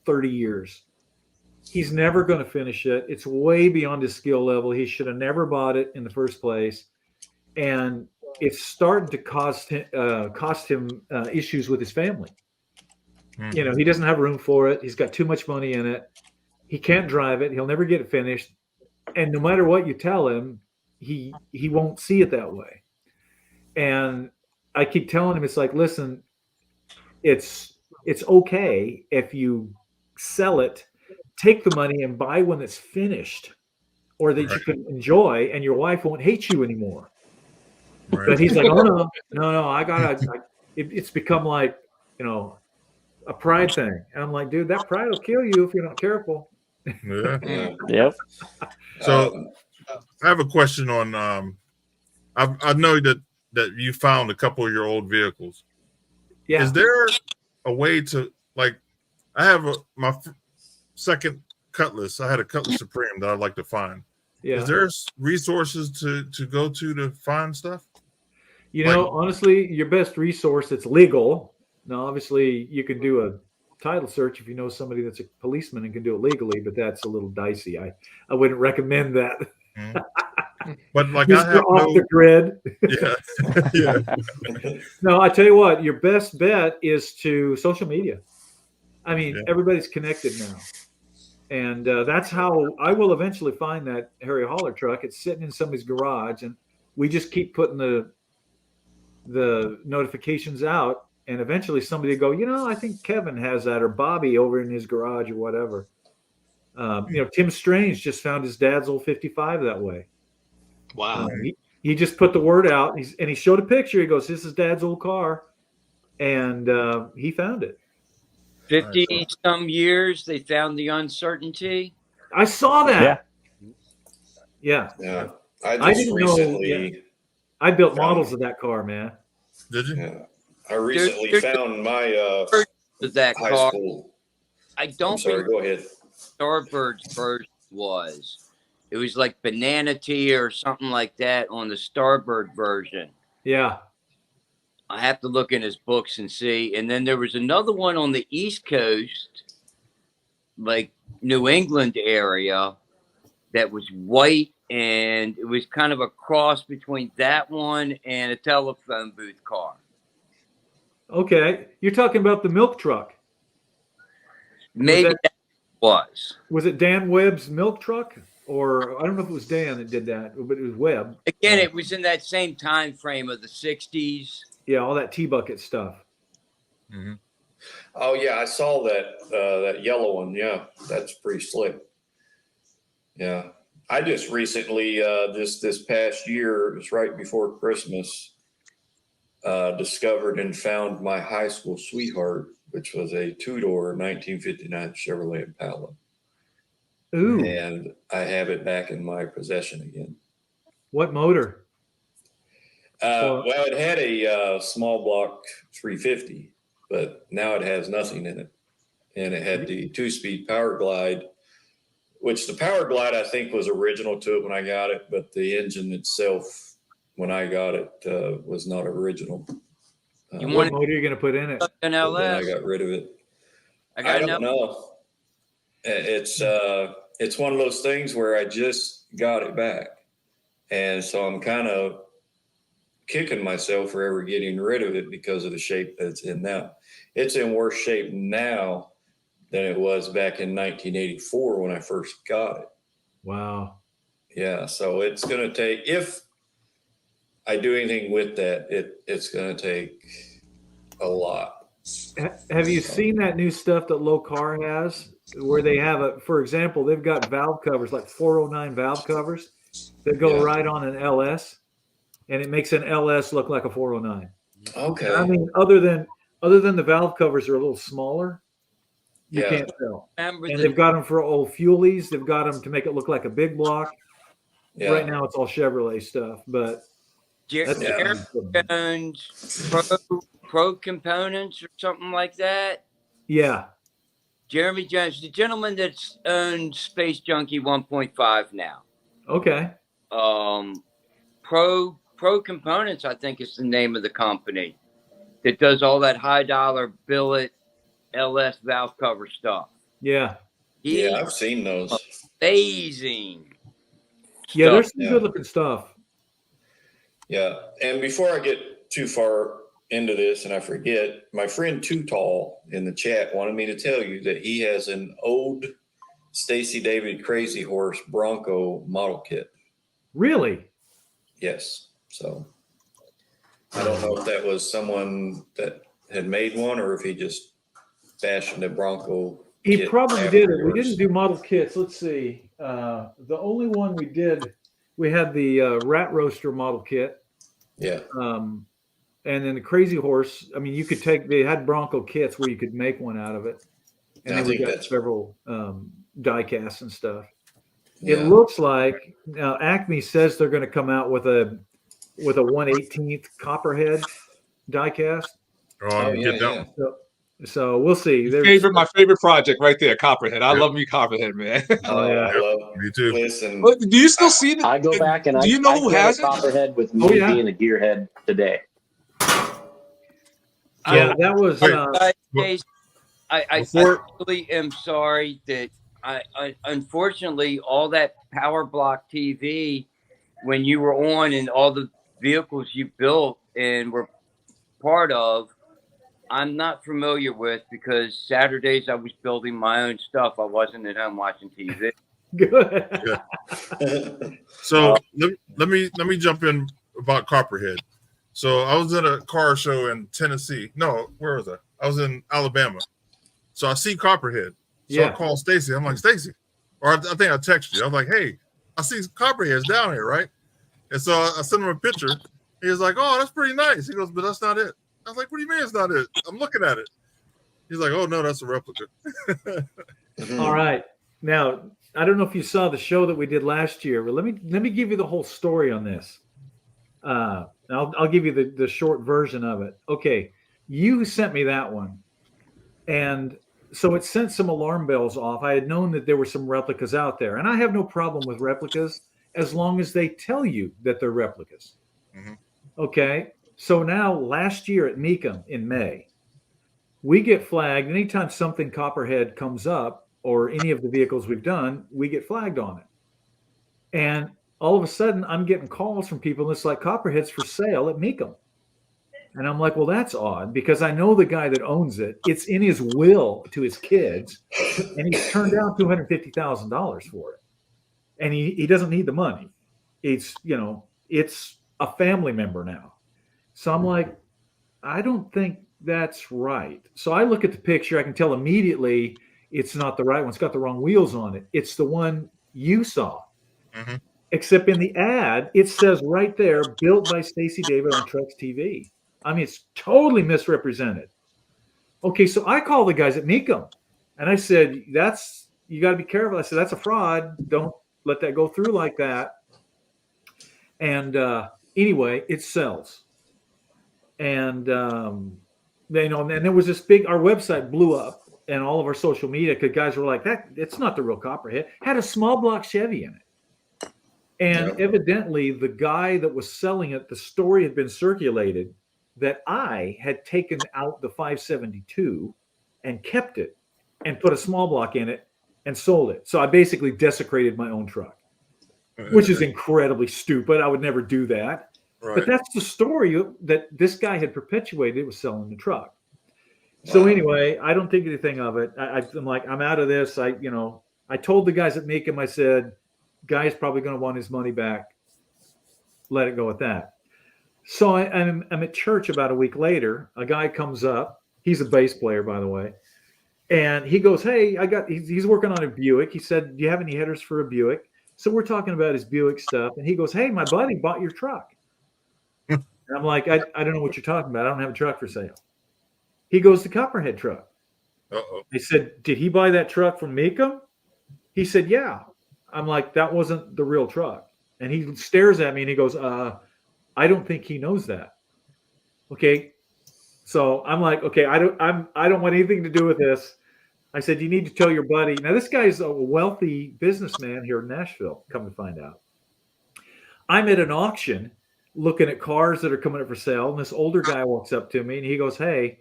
30 years. He's never going to finish it. It's way beyond his skill level. He should have never bought it in the first place, and it's starting to cost him issues with his family. Mm-hmm. He doesn't have room for it. He's got too much money in it. He can't drive it. He'll never get it finished. And no matter what you tell him, he won't see it that way. And I keep telling him, it's like, listen, it's okay if you sell it, take the money and buy one that's finished or that you can enjoy, and your wife won't hate you anymore. Right. But he's like, oh no, it's become like, a pride thing. And I'm like, dude, that pride will kill you if you're not careful. Yeah. Yep. So I have a question on, I know that you found a couple of your old vehicles. Yeah. Is there a way to, like, I have my second Cutlass. I had a Cutlass Supreme that I'd like to find. Yeah. Is there resources to go to find stuff? Honestly, your best resource that's legal. Now, obviously, you can do a title search if you know somebody that's a policeman and can do it legally, but that's a little dicey. I wouldn't recommend that. Mm-hmm. But like, I have off the grid. Yeah. Yeah. No, I tell you what, your best bet is to social media. I mean, everybody's connected now. And that's how I will eventually find that Harry Holler truck. It's sitting in somebody's garage, and we just keep putting the notifications out, and eventually somebody will go, I think Kevin has that, or Bobby over in his garage or whatever. Tim Strange just found his dad's old 55 that way. Wow. He just put the word out, and he showed a picture. He goes, "This is Dad's old car," and he found it. 50 some years, they found the uncertainty. I saw that. Yeah. I just recently. I built models of that car, man. Did you? Yeah. I recently found my that high car. school. I don't. I'm sorry. Go ahead. Starbird's version was. It was like banana tea or something like that on the Starbird version. Yeah. I have to look in his books and see. And then there was another one on the East Coast, like New England area, that was white, and it was kind of a cross between that one and a telephone booth car. Okay. You're talking about the milk truck. Maybe that was. Was it Dan Webb's milk truck? Or I don't know if it was Dan that did that, but it was Webb. Again, it was in that same time frame of the 60s. Yeah, all that T-bucket stuff. Mm-hmm. Oh, yeah, I saw that yellow one. Yeah, that's pretty slick. Yeah. I just recently, this past year, it was right before Christmas, discovered and found my high school sweetheart, which was a two-door 1959 Chevrolet Impala. Ooh. And I have it back in my possession again. What motor? Well, it had a small block 350, but now it has nothing in it. And it had the 2-speed Power Glide, which the Power Glide I think was original to it when I got it, but the engine itself, when I got it, was not original. What motor are you going to put in it? An LS. I got rid of it. I don't know. It's one of those things where I just got it back. And so I'm kind of kicking myself for ever getting rid of it because of the shape that it's in now. It's in worse shape now than it was back in 1984 when I first got it. Wow. Yeah. So it's going to take, if I do anything with that, it's going to take a lot. Have you seen that new stuff that Low Car has, where they have for example, they've got valve covers, like 409 valve covers that go right on an LS, and it makes an LS look like a 409. Okay. And I mean, other than the valve covers are a little smaller, you can't tell. And they've got them for old Fuelies. They've got them to make it look like a big block. Yeah. Right now it's all Chevrolet stuff, but Jeremy owns Pro Components or something like that. Yeah. Jeremy Jones, the gentleman that's owned Space Junkie 1.5 now. Okay. Pro Components, I think, is the name of the company that does all that high dollar billet LS valve cover stuff. Yeah. I've seen those. Amazing. Yeah, there's some good looking stuff. Yeah. And before I get too far into this and I forget, my friend Too Tall in the chat wanted me to tell you that he has an old Stacey David Crazy Horse Bronco model kit. Really? Yes. So I don't know if that was someone that had made one or if he just fashioned a Bronco. He probably did it. We didn't do model kits. Let's see. The only one we did, we had the Rat Roaster model kit. Yeah. And then the Crazy Horse, I mean, they had Bronco kits where you could make one out of it. And then we got several die casts and stuff. Yeah. It looks like now Acme says they're going to come out with a 1/18 Copperhead die cast. So we'll see. My favorite project right there, Copperhead. I love me Copperhead, man. Oh yeah, I love me too. Listen, do you still see it? I go back and do you know who has it? Copperhead with me being a gearhead today. Yeah, that was. I really am sorry that I unfortunately all that Power Block TV when you were on and all the vehicles you built and were part of, I'm not familiar with because Saturdays I was building my own stuff. I wasn't at home watching TV. Good. So let me jump in about Copperhead. So I was at a car show in Tennessee. No, where was I? I was in Alabama. So I see Copperhead. So I call Stacey. I'm like, Stacey, or I think I texted you. I was like, hey, I see copperheads down here, right? And so I sent him a picture. He was like, oh, that's pretty nice. He goes, but that's not it. I was like, what do you mean it's not it? I'm looking at it. He's like, oh, no, that's a replica. All right. Now, I don't know if you saw the show that we did last year, but let me give you the whole story on this. I'll give you the short version of it. Okay. You sent me that one. And so it sent some alarm bells off. I had known that there were some replicas out there, and I have no problem with replicas as long as they tell you that they're replicas. Mm-hmm. Okay. So now last year at Mecum in May, we get flagged anytime something Copperhead comes up or any of the vehicles we've done, we get flagged on it. And all of a sudden I'm getting calls from people and it's like Copperhead's for sale at Mecum. And I'm like, well, that's odd because I know the guy that owns it. It's in his will to his kids, and he's turned down $250,000 for it. And he doesn't need the money. It's a family member now. So I'm like, I don't think that's right. So I look at the picture. I can tell immediately it's not the right one. It's got the wrong wheels on it. It's the one you saw. Mm-hmm. Except in the ad, it says right there, built by Stacey David on Trucks TV. I mean, it's totally misrepresented. Okay, so I call the guys at Mecum, and I said, you got to be careful. I said, that's a fraud. Don't let that go through like that. And anyway, it sells. And, and there was this our website blew up, and all of our social media, because guys were like, it's not the real Copperhead. Had a small block Chevy in it. And evidently, the guy that was selling it, the story had been circulated that I had taken out the 572 and kept it and put a small block in it and sold it. So I basically desecrated my own truck, which is incredibly stupid. I would never do that. Right. But that's the story that this guy had perpetuated, was selling the truck. Wow. So anyway, I don't think anything of it. I'm like, I'm out of this. I told the guys at Mecum, I said, guy's probably going to want his money back. Let it go at that. So I'm at church about a week later. A guy comes up. He's a bass player, by the way. And he goes, hey, he's working on a Buick. He said, do you have any headers for a Buick? So we're talking about his Buick stuff. And he goes, hey, my buddy bought your truck. And I'm like, I don't know what you're talking about. I don't have a truck for sale. He goes, the Copperhead truck. Uh-oh. I said, did he buy that truck from Mecum? He said, yeah. I'm like, that wasn't the real truck. And he stares at me and he goes, I don't think he knows that. Okay. So I'm like, okay, I don't want anything to do with this. I said, you need to tell your buddy. Now, this guy's a wealthy businessman here in Nashville, come to find out. I'm at an auction looking at cars that are coming up for sale. And this older guy walks up to me and he goes, hey,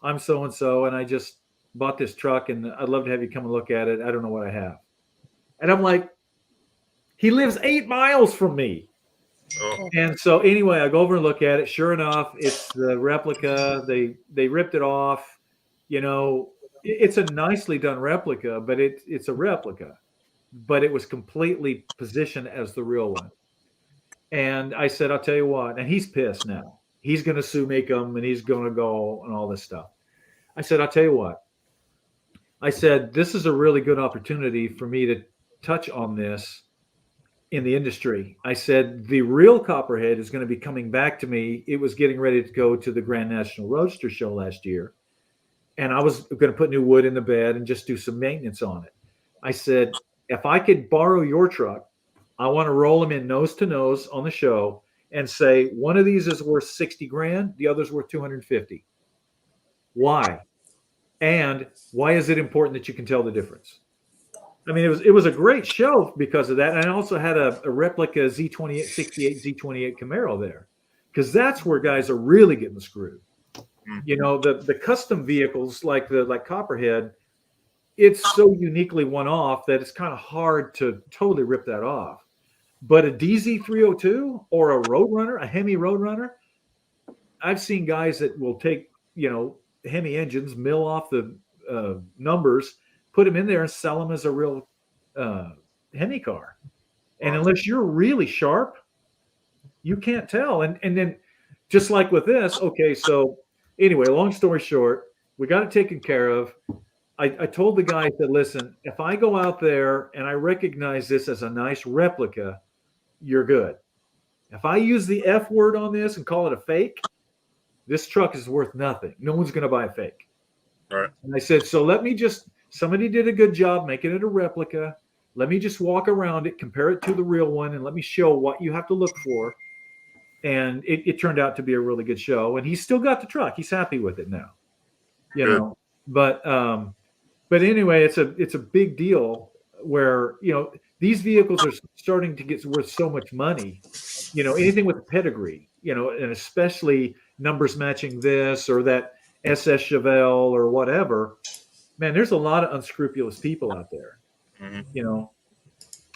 I'm so-and-so. And I just bought this truck and I'd love to have you come and look at it. I don't know what I have. And I'm like, he lives 8 miles from me. Oh. And so anyway, I go over and look at it. Sure enough, it's the replica. They ripped it off. It's a nicely done replica, but it's a replica. But it was completely positioned as the real one. And I said, I'll tell you what. And he's pissed now. He's going to sue Mecum and he's going to go and all this stuff. I said, I'll tell you what. I said, this is a really good opportunity for me to touch on this in the industry. I said, the real Copperhead is going to be coming back to me. It was getting ready to go to the Grand National Roadster show last year. And I was going to put new wood in the bed and just do some maintenance on it. I said, if I could borrow your truck, I want to roll them in nose to nose on the show and say, one of these is worth 60 grand. The other's worth 250. Why? And why is it important that you can tell the difference? I mean, it was a great show because of that. And I also had a replica Z28, 68 Z28 Camaro there, because that's where guys are really getting screwed. Mm-hmm. The custom vehicles like Copperhead, it's so uniquely one-off that it's kind of hard to totally rip that off. But a DZ302 or a Roadrunner, a Hemi Roadrunner, I've seen guys that will take, Hemi engines, mill off the numbers, put them in there and sell them as a real Hemi car. And unless you're really sharp, you can't tell. And then just like with this, okay, so anyway, long story short, we got it taken care of. I told the guy, I said, listen, if I go out there and I recognize this as a nice replica, you're good. If I use the F word on this and call it a fake, this truck is worth nothing. No one's going to buy a fake. All right. And I said, so let me just, somebody did a good job making it a replica. Let me just walk around it, compare it to the real one, and let me show what you have to look for. And it turned out to be a really good show. And he's still got the truck. He's happy with it now. You Good. know, but anyway, it's a big deal where, you know, these vehicles are starting to get worth so much money, you know, anything with a pedigree, you know, and especially numbers matching this or that SS Chevelle or whatever. Man, there's a lot of unscrupulous people out there, you know,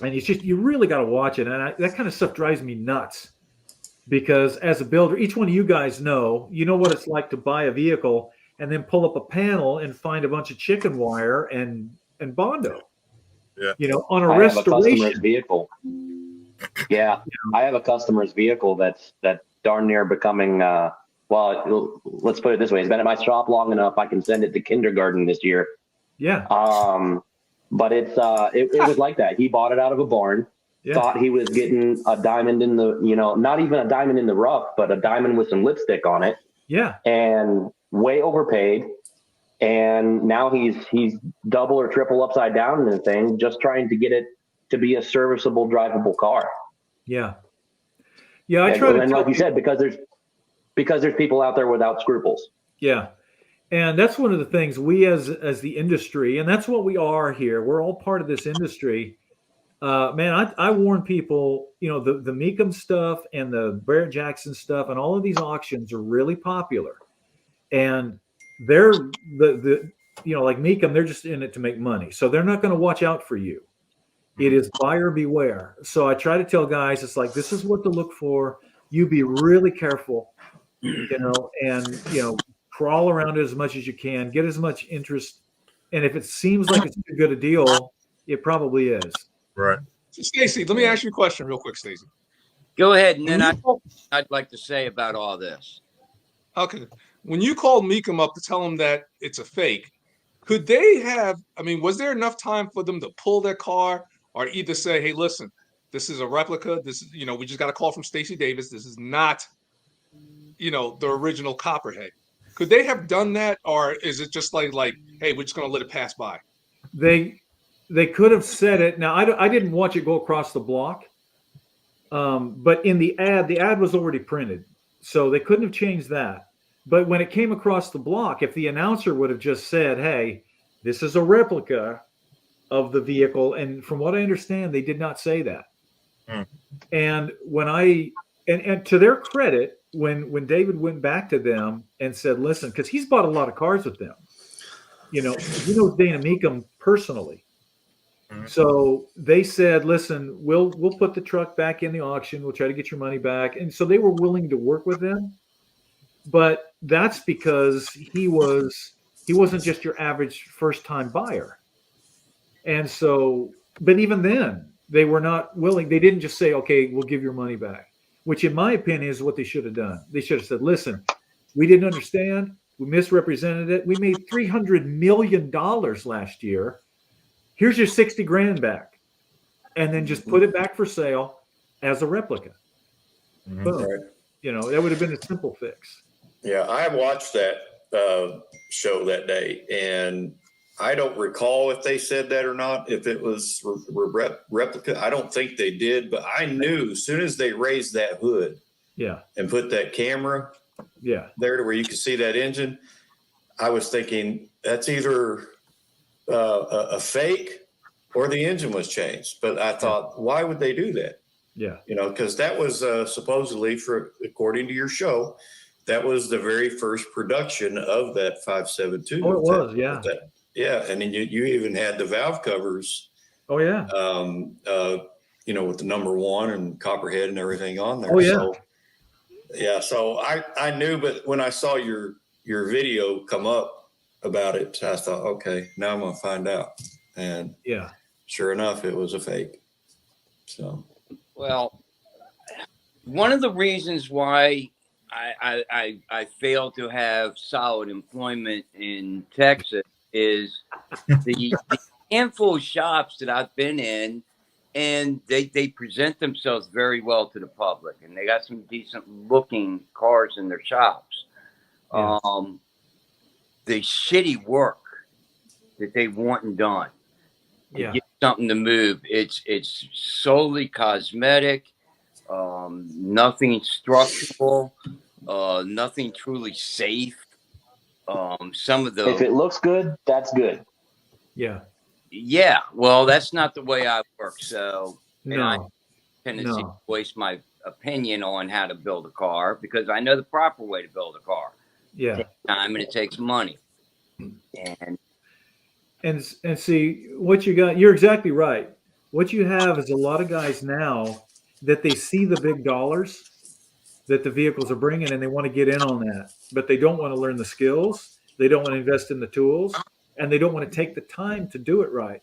and it's just, you really got to watch it. And that kind of stuff drives me nuts because as a builder, each one of you guys know, you know what it's like to buy a vehicle and then pull up a panel and find a bunch of chicken wire and Bondo. Yeah. You know, on a I restoration. have a customer's vehicle. Yeah. I have a customer's vehicle that's darn near becoming, well, let's put it this way. It's been at my shop long enough. I can send it to kindergarten this year. Yeah. But it was like that. He bought it out of a barn, thought he was getting a diamond in the, you know, not even a diamond in the rough, but a diamond with some lipstick on it. Yeah. And way overpaid. And now he's double or triple upside down in the thing, just trying to get it to be a serviceable, drivable car. Yeah. Yeah. I try to and like you said, because there's people out there without scruples. Yeah. And that's one of the things we as the industry, and that's what we are here. We're all part of this industry. Man, I warn people, you know, the Mecum stuff and the Barrett Jackson stuff and all of these auctions are really popular. And they're the you know, like Mecum, they're just in it to make money. So they're not going to watch out for you. It is buyer beware. So I try to tell guys, it's like, this is what to look for. You be really careful, you know, and, you know, crawl around it as much as you can, get as much interest. And if it seems like it's too good a deal, it probably is. Right. So Stacey, let me ask you a question real quick, Stacey. Go ahead. And then I'd like to say about all this. Okay. When you called Mecum up to tell them that it's a fake, could they have, I mean, was there enough time for them to pull their car or either say, hey, listen, this is a replica. This is, you know, we just got a call from Stacey Davis. This is not, you know, the original Copperhead. Could they have done that? Or is it just like, hey, we're just going to let it pass by? They could have said it. Now, I didn't watch it go across the block. But in the ad was already printed. So they couldn't have changed that. But when it came across the block, if the announcer would have just said, hey, this is a replica of the vehicle. And from what I understand, they did not say that. And when and to their credit, when David went back to them and said, listen, because he's bought a lot of cars with them, you know Dana Mecum personally. So they said, listen, we'll put the truck back in the auction. We'll try to get your money back. And so they were willing to work with them. But that's because he wasn't just your average first-time buyer. And so, but even then, they were not willing. They didn't just say, okay, we'll give your money back, which in my opinion is what they should have done. They should have said, listen, we didn't understand. We misrepresented it. We made $300 million last year. Here's your 60 grand back. And then just put it back for sale as a replica. Boom. Right. You know, that would have been a simple fix. Yeah, I watched that show that day, and I don't recall if they said that or not, if it was replica. I don't think they did, but I knew as soon as they raised that hood and put that camera there to where you could see that engine, I was thinking that's either a fake or the engine was changed. But I thought, why would they do that? Yeah. You know, because that was supposedly, according to your show, that was the very first production of that 572. Oh, it was, yeah. Yeah, and then you even had the valve covers. Oh, yeah. You know, with the number 1 and Copperhead and everything on there. Oh, yeah. So I knew, but when I saw your video come up about it, I thought, okay, now I'm going to find out. And sure enough, it was a fake. So. Well, one of the reasons why I failed to have solid employment in Texas is the handful of shops that I've been in, and they present themselves very well to the public, and they got some decent looking cars in their shops. Yeah. The shitty work that they want and done to Yeah. get something to move, it's solely cosmetic, nothing structural, nothing truly safe. Some of the, if it looks good, that's good. Yeah. Yeah, well, that's not the way I work. So, and I No. tendency No. to voice my opinion on how to build a car because I know the proper way to build a car. Yeah. It takes time and it takes money. And see what you got. You're exactly right. What you have is a lot of guys now that they see the big dollars that the vehicles are bringing and they want to get in on that, but they don't want to learn the skills. They don't want to invest in the tools, and they don't want to take the time to do it right.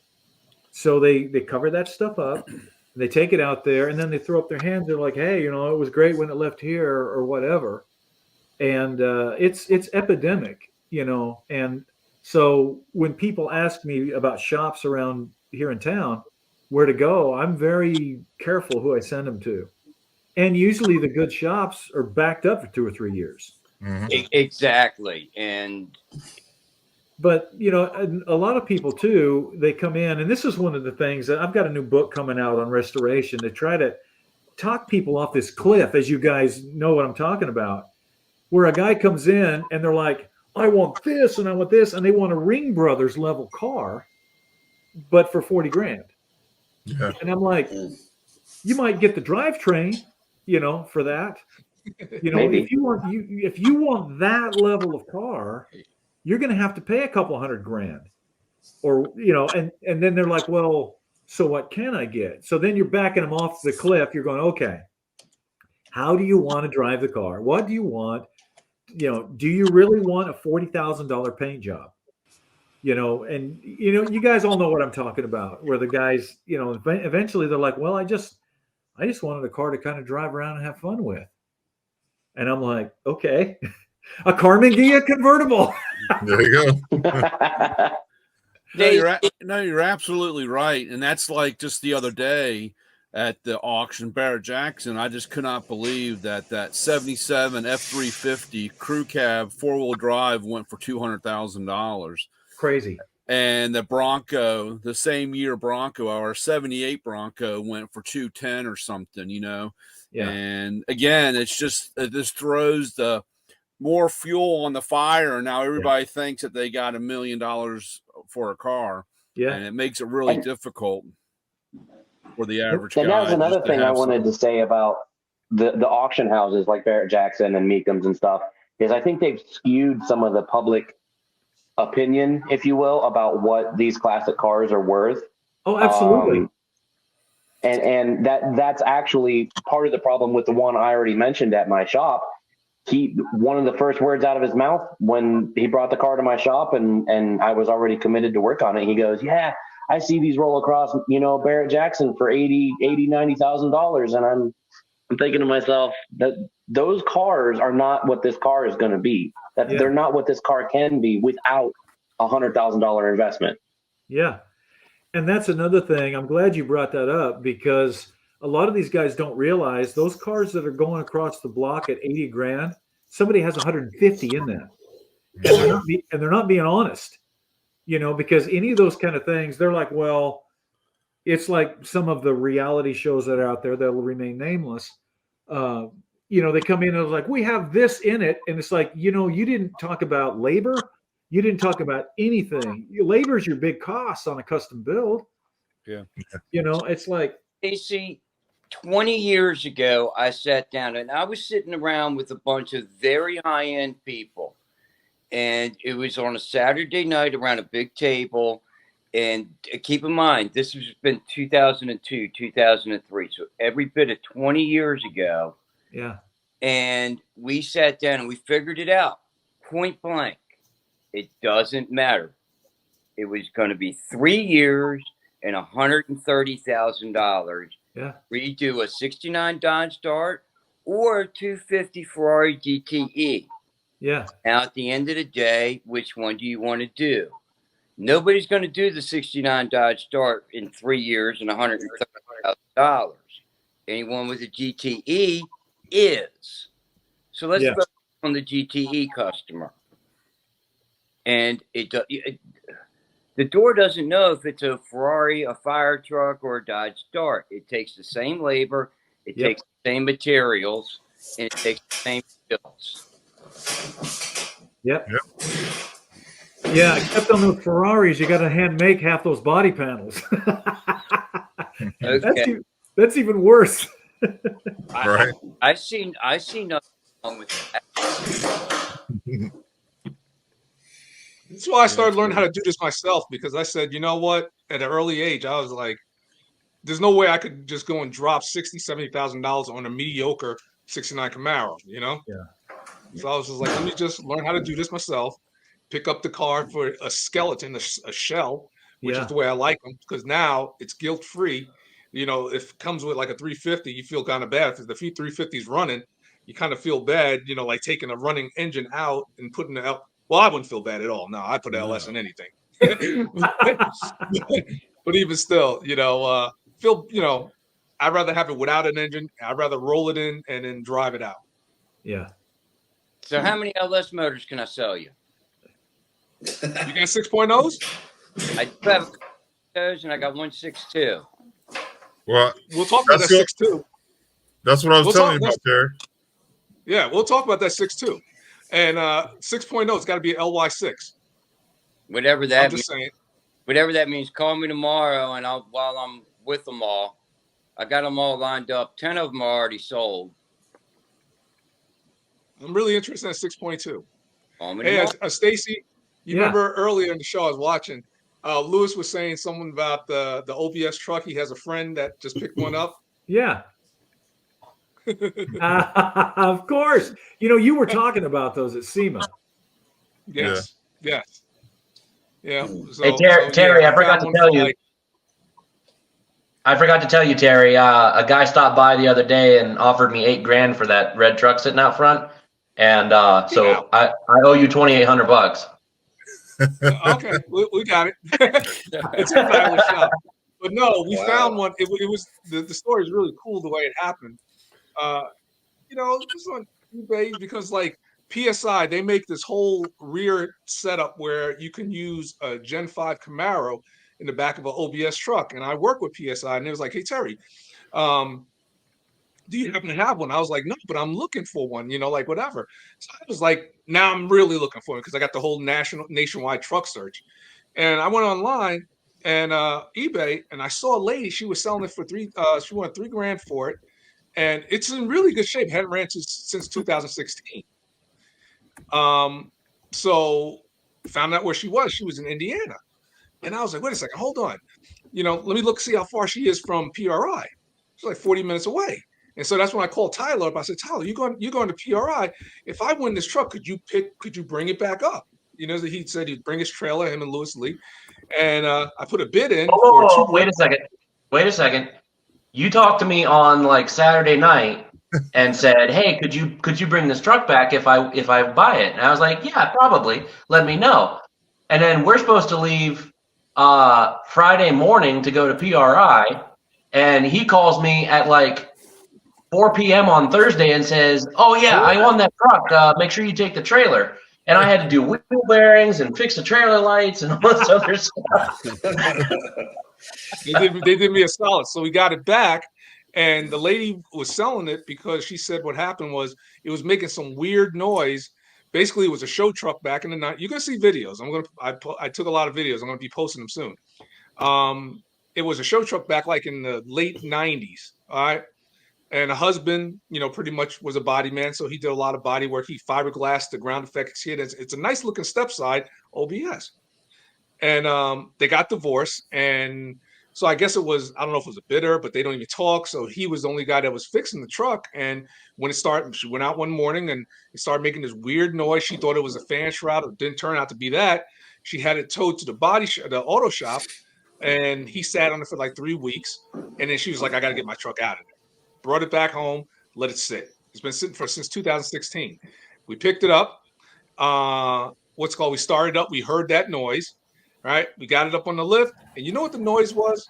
So they cover that stuff up, they take it out there, and then they throw up their hands. They're like, "Hey, it was great when it left here or whatever." And it's epidemic, And so when people ask me about shops around here in town, where to go, I'm very careful who I send them to. And usually the good shops are backed up for 2 or 3 years. Mm-hmm. Exactly. But, a lot of people too, they come in, and this is one of the things that I've got a new book coming out on restoration to try to talk people off this cliff, as you guys know what I'm talking about, where a guy comes in and they're like, I want this and I want this, and they want a Ring Brothers level car, but for 40 grand. Yeah. And I'm like, you might get the drivetrain, for that. If you want that level of car, you're going to have to pay a couple $100,000, or and then they're like, well, so what can I get? So then you're backing them off the cliff. You're going, okay, how do you want to drive the car? What do you want? Do you really want a $40,000 paint job? And you guys all know what I'm talking about, where the guys, eventually they're like, well, I just wanted a car to kind of drive around and have fun with. And I'm like, okay, a Carmen Ghia convertible. There you go. You're absolutely right. And that's like just the other day at the auction, Barrett Jackson, I just could not believe that 77 F350 crew cab 4-wheel drive went for $200,000. Crazy. And the Bronco, the same year Bronco, our 78 Bronco went for $210 or something, Yeah. And again, it just throws the more fuel on the fire. And now everybody thinks that they got $1 million for a car. Yeah. And it makes it really difficult for the average guy. And that was another thing I wanted to say about the auction houses like Barrett Jackson and Meekums and stuff, is I think they've skewed some of the public opinion, if you will, about what these classic cars are worth. Oh, absolutely. And that's actually part of the problem with the one I already mentioned at my shop. One of the first words out of his mouth when he brought the car to my shop and I was already committed to work on it, he goes, yeah, I see these roll across, Barrett Jackson for $90,000. And I'm thinking to myself that those cars are not what this car is going to be. They're not what this car can be without $100,000 investment. Yeah. And that's another thing. I'm glad you brought that up, because a lot of these guys don't realize those cars that are going across the block at 80 grand, somebody has 150 in that. And they're not being honest, because any of those kind of things, they're like, well, it's like some of the reality shows that are out there that will remain nameless. They come in and it's like, we have this in it. And it's like, you didn't talk about labor. You didn't talk about anything. Labor is your big cost on a custom build. Yeah. It's like, Stacey, 20 years ago, I sat down and I was sitting around with a bunch of very high-end people. And it was on a Saturday night around a big table. And keep in mind, this has been 2002, 2003. So every bit of 20 years ago. Yeah. And we sat down and we figured it out. Point blank. It doesn't matter. It was going to be 3 years and $130,000. Yeah. Redo a 69 Dodge Dart or a 250 Ferrari GTE. Yeah. Now, at the end of the day, which one do you want to do? Nobody's going to do the 69 Dodge Dart in 3 years and $130,000. Anyone with a GTE is. So let's focus on the GTE customer. And the door doesn't know if it's a Ferrari, a fire truck, or a Dodge Dart. It takes the same labor, it takes the same materials, and it takes the same skills. Yep. Yeah, except on the Ferraris, you got to hand make half those body panels. Okay. That's even worse. Right. I see nothing wrong with that. That's why I started learning how to do this myself, because I said, you know what? At an early age, I was like, there's no way I could just go and drop $60,000, $70,000 on a mediocre 69 Camaro, you know? Yeah. So I was just like, let me just learn how to do this myself, pick up the car for a skeleton, a shell, which is the way I like them, because now it's guilt-free. You know, if it comes with like a 350, you feel kind of bad. If the 350 is running, you kind of feel bad, you know, like taking a running engine out and putting it out. Well, I wouldn't feel bad at all. No, I put LS in anything. But even still, you know, I'd rather have it without an engine. I'd rather roll it in and then drive it out. Yeah. So how many LS motors can I sell you? You got 6.0s? I do have those, and I got 1.62. Well, we'll talk about that 6.2. That's what I was telling you about, Terry. Yeah, we'll talk about that 6.2. And 6.0, it's got to be an LY6. Whatever that I'm just saying. Whatever that means, call me tomorrow, and while I'm with them all, I got them all lined up. 10 of them are already sold. I'm really interested in 6.2. Hey, Stacey, you remember earlier in the show I was watching, Lewis was saying something about the OBS truck. He has a friend that just picked one up. Yeah. Of course. You know, you were talking about those at SEMA. Yes. Yes. Yeah. So, hey, Terry, I forgot to tell you. I forgot to tell you, Terry. A guy stopped by the other day and offered me $8,000 for that red truck sitting out front, and so I owe you $2,800. Okay, we got it. It's in Tyler's shop. But no, we found one. It was the story is really cool the way it happened. You know, it was on eBay because like PSI, they make this whole rear setup where you can use a Gen 5 Camaro in the back of an OBS truck. And I work with PSI, and it was like, hey, Terry, do you happen to have one? I was like, no, but I'm looking for one, you know, like whatever. So I was like, now I'm really looking for it because I got the whole nationwide truck search. And I went online and eBay, and I saw a lady, she was selling it for she wanted $3,000 for it. And it's in really good shape. Hadn't ran since 2016. So found out where she was. She was in Indiana. And I was like, wait a second, hold on. You know, let me see how far she is from PRI. She's like 40 minutes away. And so that's when I called Tyler up. I said, Tyler, you're going to PRI. If I win this truck, could you bring it back up? You know, he said he'd bring his trailer, him and Lewis Lee. And I put a bid in for wait a second. You talked to me on like Saturday night and said, hey, could you bring this truck back if I buy it? And I was like, yeah, probably. Let me know. And then we're supposed to leave Friday morning to go to PRI, and he calls me at like 4 p.m. on Thursday and says, oh yeah, I won that truck. Make sure you take the trailer. And I had to do wheel bearings and fix the trailer lights and all this other stuff. They did me a solid. So we got it back, and the lady was selling it because she said what happened was it was making some weird noise. Basically, it was a show truck back in the night. You can see videos. I took a lot of videos. I'm going to be posting them soon. It was a show truck back like in the late 90s. All right. And a husband, you know, pretty much was a body man. So he did a lot of body work. He fiberglassed the ground effects kit. It's a nice looking step side OBS. And they got divorced. And so I guess I don't know if it was a bidder, but they don't even talk. So he was the only guy that was fixing the truck. And when it started, she went out one morning and it started making this weird noise. She thought it was a fan shroud. It didn't turn out to be that. She had it towed to the the auto shop, and he sat on it for like 3 weeks. And then she was like, I got to get my truck out of there. Brought it back home, let it sit. It's been sitting since 2016. We picked it up. We started up. We heard that noise. right? We got it up on the lift, and you know what the noise was?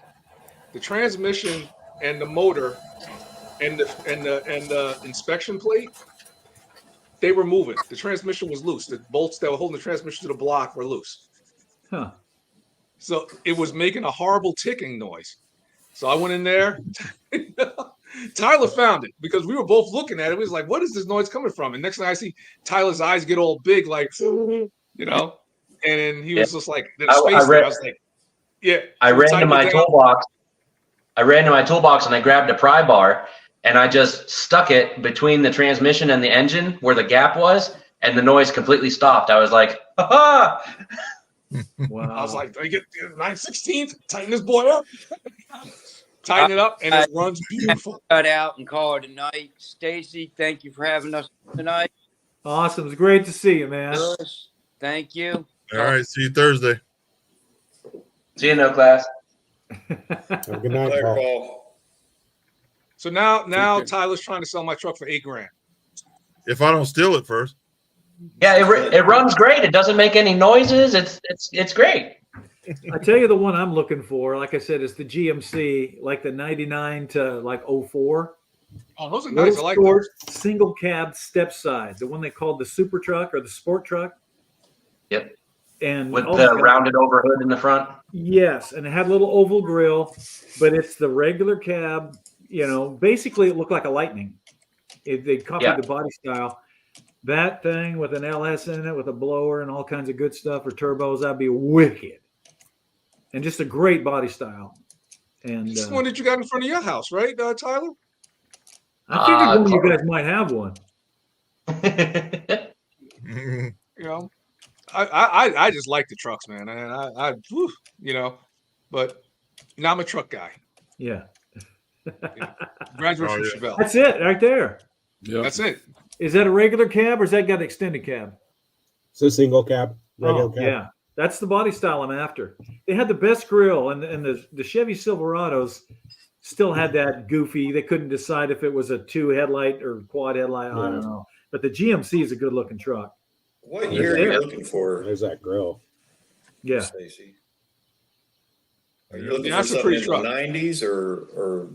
The transmission and the motor and the inspection plate, they were moving. The transmission was loose. The bolts that were holding the transmission to the block were loose. Huh. So it was making a horrible ticking noise. So I went in there. Tyler found it because we were both looking at it. We was like, what is this noise coming from? And next thing I see, Tyler's eyes get all big, like, and then he was just like, there's space there. I was like, yeah. I ran to my toolbox. I ran to my toolbox and I grabbed a pry bar and I just stuck it between the transmission and the engine where the gap was, and the noise completely stopped. I was like, ha ha. Wow. I was like, do I get 9/16? Tighten this boy up. Tighten it up, and it runs beautiful. Cut out and call it a night. Stacey, thank you for having us tonight. Awesome. It's great to see you, man. Thank you. All right. See you Thursday. See you, no class. Good night, Paul. So now Tyler's trying to sell my truck for $8,000. If I don't steal it first. Yeah, it runs great. It doesn't make any noises. It's great. I tell you, the one I'm looking for, like I said, is the GMC, like the 99 to like 04. Oh, those are nice. I like those. Single cab step side, the one they called the super truck or the sport truck. Yep. And with the rounded over hood in the front. Yes, and it had a little oval grill, but it's the regular cab. Basically it looked like a Lightning. They copied the body style. That thing with an LS in it, with a blower and all kinds of good stuff for turbos, that'd be wicked. And just a great body style. And this one that you got in front of your house, right, Tyler? I figured one of you guys might have one. I just like the trucks, man. But now I'm a truck guy. Yeah. Graduate from Chevelle. That's it right there. Yeah. That's it. Is that a regular cab or has that got an extended cab? It's a single cab. Regular cab. Yeah. That's the body style I'm after. They had the best grill, and the Chevy Silverados still had that goofy. They couldn't decide if it was a 2 headlight or quad headlight. I don't know. But the GMC is a good looking truck. What year are you looking for? There's that grill. Yeah. Stacey. Are you looking for something in the 90s or?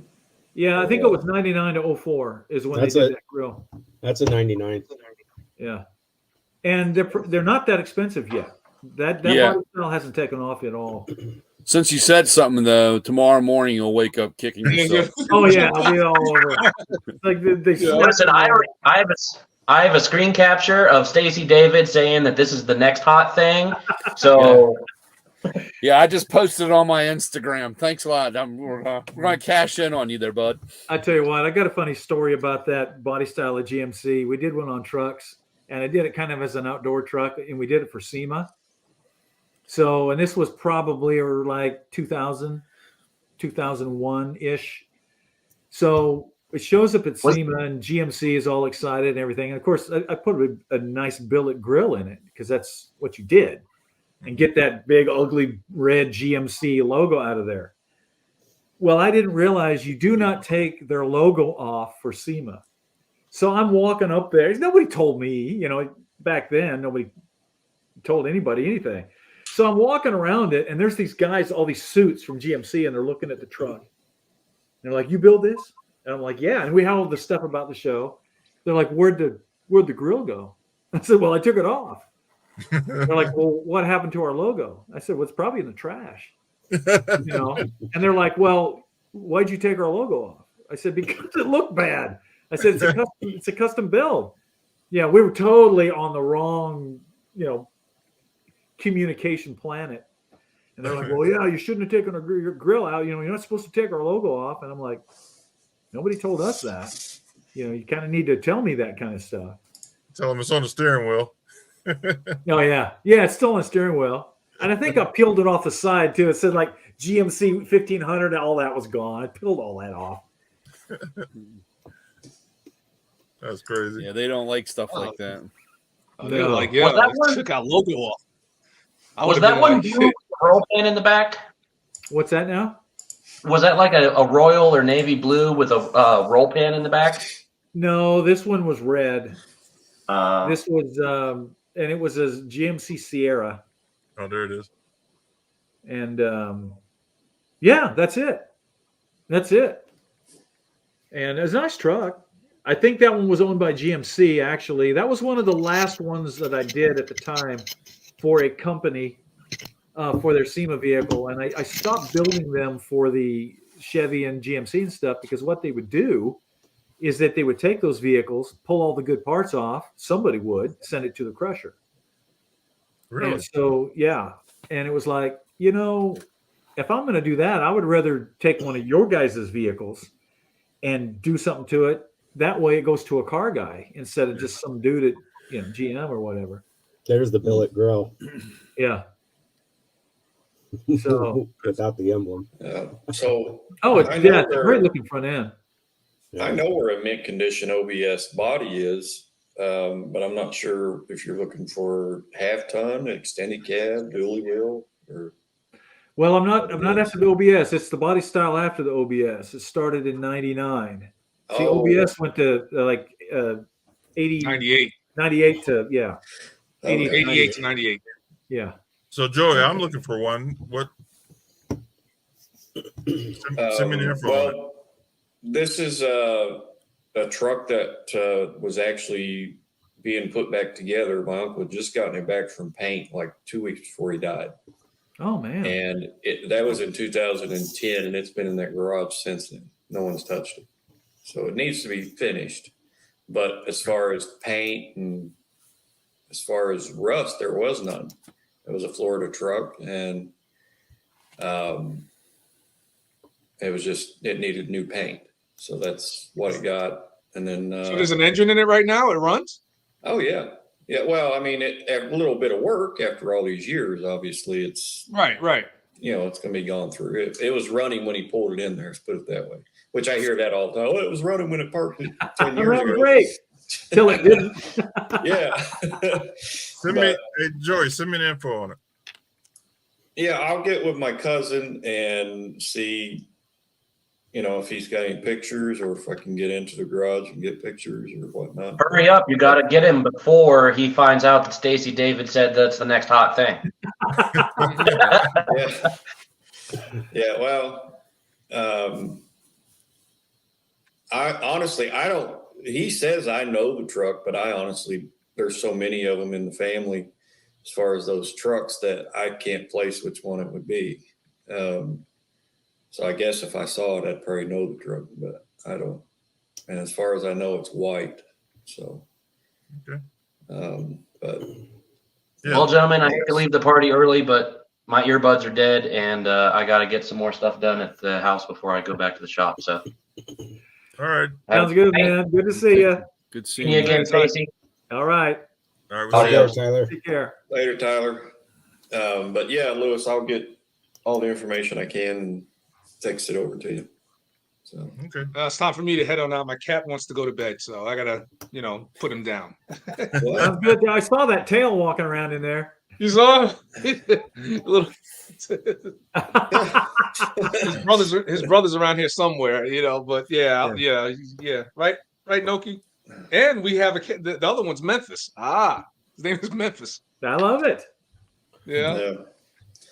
Yeah, I think it was 99 to 04 is when they did that grill. That's a 99. Yeah. And they're not that expensive yet. That body style hasn't taken off at all. Since you said something, though, tomorrow morning you'll wake up kicking yourself. Oh yeah, I'll be all over it. Like Listen, I have a screen capture of Stacey David saying that this is the next hot thing. So yeah, I just posted it on my Instagram. Thanks a lot. We're gonna cash in on you there, bud. I tell you what, I got a funny story about that body style of GMC. We did one on trucks, and I did it kind of as an outdoor truck, and we did it for SEMA. So, and this was probably like 2000, 2001-ish. So it shows up at SEMA and GMC is all excited and everything. And of course, I put a nice billet grill in it because that's what you did. And get that big, ugly red GMC logo out of there. Well, I didn't realize you do not take their logo off for SEMA. So I'm walking up there. Nobody told me, back then, nobody told anybody anything. So I'm walking around it, and there's these guys, all these suits from GMC, and they're looking at the truck. They're like, "You build this?" And I'm like, "Yeah." And we had all the stuff about the show. They're like, "Where'd the grill go?" I said, "Well, I took it off." They're like, "Well, what happened to our logo?" I said, "Well, it's probably in the trash." And they're like, "Well, why'd you take our logo off?" I said, "Because it looked bad." I said, "It's a custom build." Yeah, we were totally on the wrong, communication planet. And they're like, "Well, yeah, you shouldn't have taken your grill out. You're not supposed to take our logo off." And I'm like, nobody told us that. You kind of need to tell me that kind of stuff. Tell them it's on the steering wheel. Oh, yeah. Yeah, it's still on the steering wheel. And I think I peeled it off the side, too. It said, like, GMC 1500, all that was gone. I peeled all that off. That's crazy. Yeah, they don't like stuff like that. Oh, they're like, yeah, took our logo off. Was that one blue with a roll pan in the back? What's that now? Was that like a royal or navy blue with a roll pan in the back? No, this one was red. This was, and it was a GMC Sierra. Oh, there it is. And yeah, that's it. That's it. And it's a nice truck. I think that one was owned by GMC, actually. That was one of the last ones that I did at the time for a company for their SEMA vehicle. And I stopped building them for the Chevy and GMC and stuff because what they would do is that they would take those vehicles, pull all the good parts off. Somebody would send it to the crusher. Really? And so, yeah. And it was like, you know, if I'm going to do that, I would rather take one of your guys' vehicles and do something to it. That way it goes to a car guy instead of just some dude at, you know, GM or whatever. There's the billet grill. Yeah. So without the emblem. So it's a great looking front end. I know where a mint condition OBS body is, but I'm not sure if you're looking for half ton, extended cab, dually wheel, or. Well, I'm not after the OBS. It's the body style after the OBS. It started in '99. See, OBS went to 80, 98 to 88 to 98. Yeah. So Joey, I'm looking for one. What? Send me the info. Well, this is a truck that was actually being put back together. My uncle had just gotten it back from paint like 2 weeks before he died. Oh man! And that was in 2010, and it's been in that garage since then. No one's touched it, so it needs to be finished. But as far as paint and as far as rust, there was none. It was a Florida truck, and it needed new paint. So that's what it got. And then so there's an engine in it right now. It runs. Oh yeah. Yeah, well, I mean, a little bit of work after all these years. Obviously, it's right. You know, it's going to be gone through. It was running when he pulled it in there. Let's put it that way. Which I hear that all the time. Oh, it was running when it parked 10 years ago. Great. Till it didn't. Yeah. Joey, send me the info on it. Yeah, I'll get with my cousin and see, you know, if he's got any pictures or if I can get into the garage and get pictures or whatnot. Hurry up. You got to get him before he finds out that Stacey David said that's the next hot thing. Yeah. Well, I don't, he says I know the truck, but there's so many of them in the family as far as those trucks that I can't place which one it would be. So I guess if I saw it, I'd probably know the truck, but I don't. And as far as I know, it's white. So, okay. But yeah. Well, gentlemen, I hate to leave the party early, but my earbuds are dead, and I got to get some more stuff done at the house before I go back to the shop. So, all right, sounds good, man. Good to see you. Good seeing you again, Stacey. All right. All right. We'll Tyler. Take care. Later, Tyler. But yeah, Lewis, I'll get all the information I can and text it over to you. So okay. It's time for me to head on out. My cat wants to go to bed, so I gotta, put him down. Sounds good. I saw that tail walking around in there. You saw little his brother's around here somewhere, But yeah. Right, Noki. And we have the other one's Memphis. His name is Memphis. I love it. Yeah.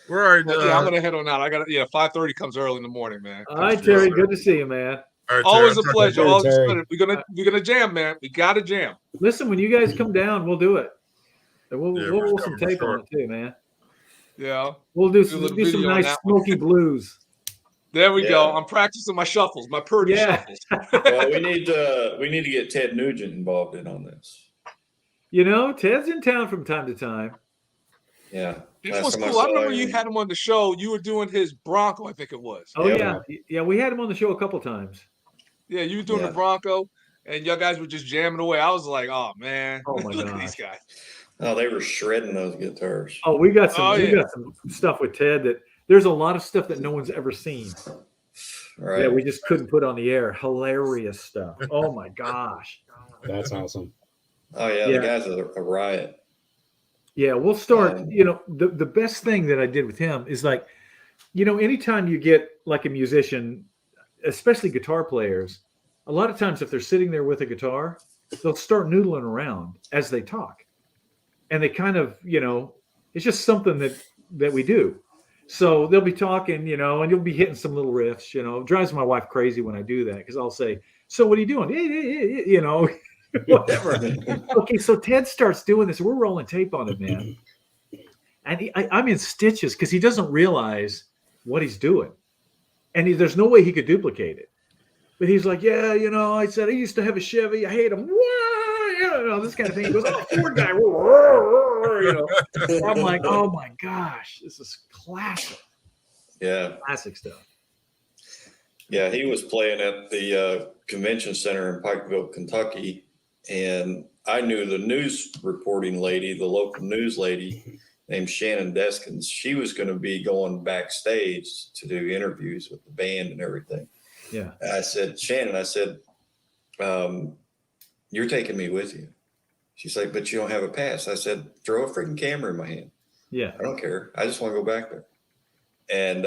Where are you? I'm gonna head on out. I got 5:30 comes early in the morning, man. All right, Terry. Good to see you, man. All right, always a pleasure. Terry. Always good. We're gonna jam, man. We gotta jam. Listen, when you guys come down, we'll do it. And we'll some tape on it too, man. Yeah. We'll do some nice smoky blues. There we go. I'm practicing my shuffles, my Purdy shuffles. Well, we need to get Ted Nugent involved on this. Ted's in town from time to time. Yeah. This was cool. I remember you had him on the show. You were doing his Bronco, I think it was. Oh, yeah. Yeah, we had him on the show a couple times. Yeah, you were doing the Bronco, and y'all guys were just jamming away. I was like, oh, man. Oh, my Look gosh. at these guys. Oh, they were shredding those guitars. Oh, we got some stuff with Ted that there's a lot of stuff that no one's ever seen. Right. Yeah, we just couldn't put on the air. Hilarious stuff. Oh, my gosh. That's awesome. Oh, yeah. The guys are a riot. Yeah, we'll start. The best thing that I did with him is like, anytime you get like a musician, especially guitar players, a lot of times if they're sitting there with a guitar, they'll start noodling around as they talk. And they kind of, it's just something that we do. So they'll be talking, you know, and you'll be hitting some little riffs, you know. It drives my wife crazy when I do that because I'll say, "So what are you doing?" You know, whatever. Okay, so Ted starts doing this. We're rolling tape on it, man. And I'm in stitches because he doesn't realize what he's doing. And there's no way he could duplicate it. But he's like, yeah, you know, I said, I used to have a Chevy. I hate him. You know, this kind of thing. He goes, oh, Ford guy. You know, I'm like, oh my gosh, this is classic. Yeah. Classic stuff. Yeah, he was playing at the convention center in Pikeville, Kentucky. And I knew the news reporting lady, the local news lady named Shannon Deskins. She was going to be going backstage to do interviews with the band and everything. Yeah. I said, Shannon, I said, you're taking me with you. She's like, but you don't have a pass. I said, throw a freaking camera in my hand. Yeah. I don't care. I just want to go back there. And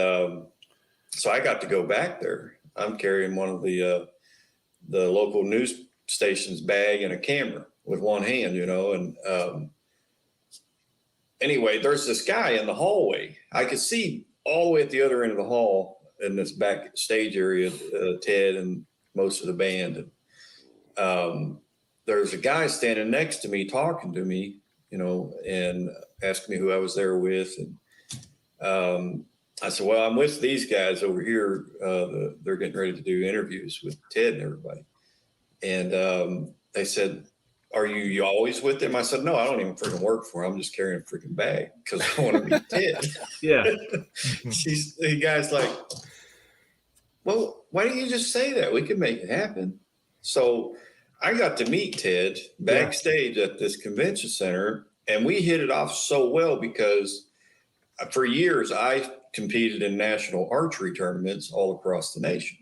so I got to go back there. I'm carrying one of the local news station's bag and a camera with one hand, you know. And anyway, there's this guy in the hallway. I could see all the way at the other end of the hall in this back stage area, Ted and most of the band. And there's a guy standing next to me talking to me, you know, and asking me who I was there with. And I said, well, I'm with these guys over here. They're getting ready to do interviews with Ted and everybody. And they said, are you always with them? I said, no, I don't even freaking work for him. I'm just carrying a freaking bag because I want to meet Ted. Yeah. The guy's like, well, why don't you just say that? We can make it happen. So I got to meet Ted backstage at this convention center, and we hit it off so well because for years I competed in national archery tournaments all across the nation.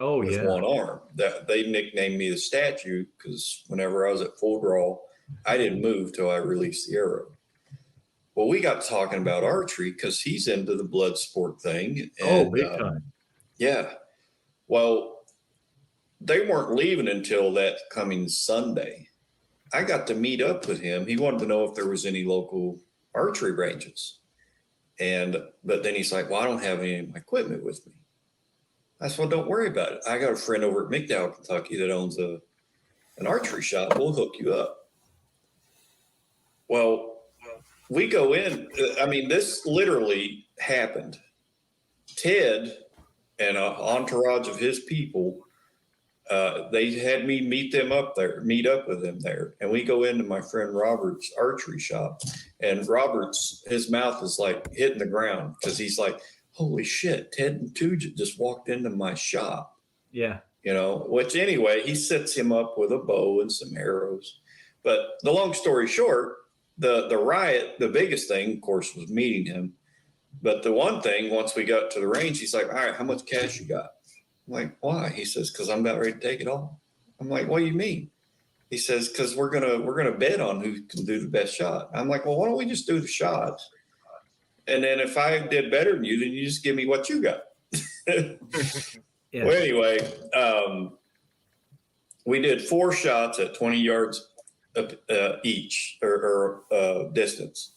Oh, with one arm. That they nicknamed me the statue because whenever I was at full draw, I didn't move till I released the arrow. Well, we got talking about archery because he's into the blood sport thing. And, big time. Yeah. Well, they weren't leaving until that coming Sunday. I got to meet up with him. He wanted to know if there was any local archery ranges. But then he's like, well, I don't have any of my equipment with me. I said, well, don't worry about it. I got a friend over at McDowell, Kentucky that owns an archery shop. We'll hook you up. Well, we go in. I mean, this literally happened. Ted and an entourage of his people, they had me meet up with them there. And we go into my friend Robert's archery shop. And Robert's, his mouth is like hitting the ground because he's like, holy shit, Ted and Tooja just walked into my shop. Yeah. You know, which anyway, he sets him up with a bow and some arrows. But the long story short, the riot, the biggest thing, of course, was meeting him. But the one thing, once we got to the range, he's like, all right, how much cash you got? I'm like, why? He says, because I'm about ready to take it all. I'm like, what do you mean? He says, because we're gonna bet on who can do the best shot. I'm like, well, why don't we just do the shots? And then if I did better than you, then you just give me what you got. Yeah. Well, anyway, we did 4 shots at 20 yards each or distance.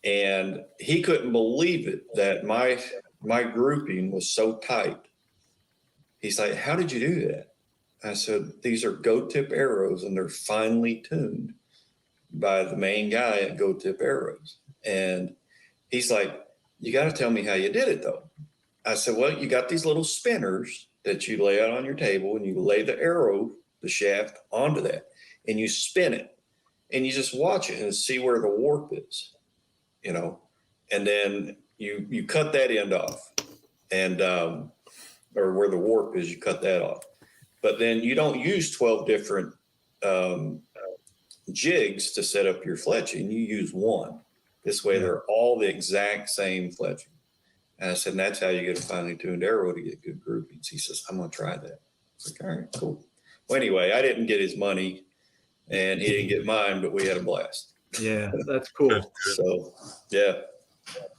And he couldn't believe it that my grouping was so tight. He's like, how did you do that? I said, these are goat tip arrows and they're finely tuned by the main guy at Goat Tip Arrows. And he's like, you got to tell me how you did it, though. I said, well, you got these little spinners that you lay out on your table and you lay the arrow, the shaft onto that, and you spin it and you just watch it and see where the warp is, you know, and then you cut that end off and, or where the warp is, you cut that off. But then you don't use 12 different jigs to set up your fletching. You use one. This way, they're all the exact same fletching. And I said, and that's how you get a finely tuned arrow to get good groupings. He says, I'm going to try that. I was like, all right, cool. Well, anyway, I didn't get his money and he didn't get mine, but we had a blast. Yeah, that's cool. So, yeah,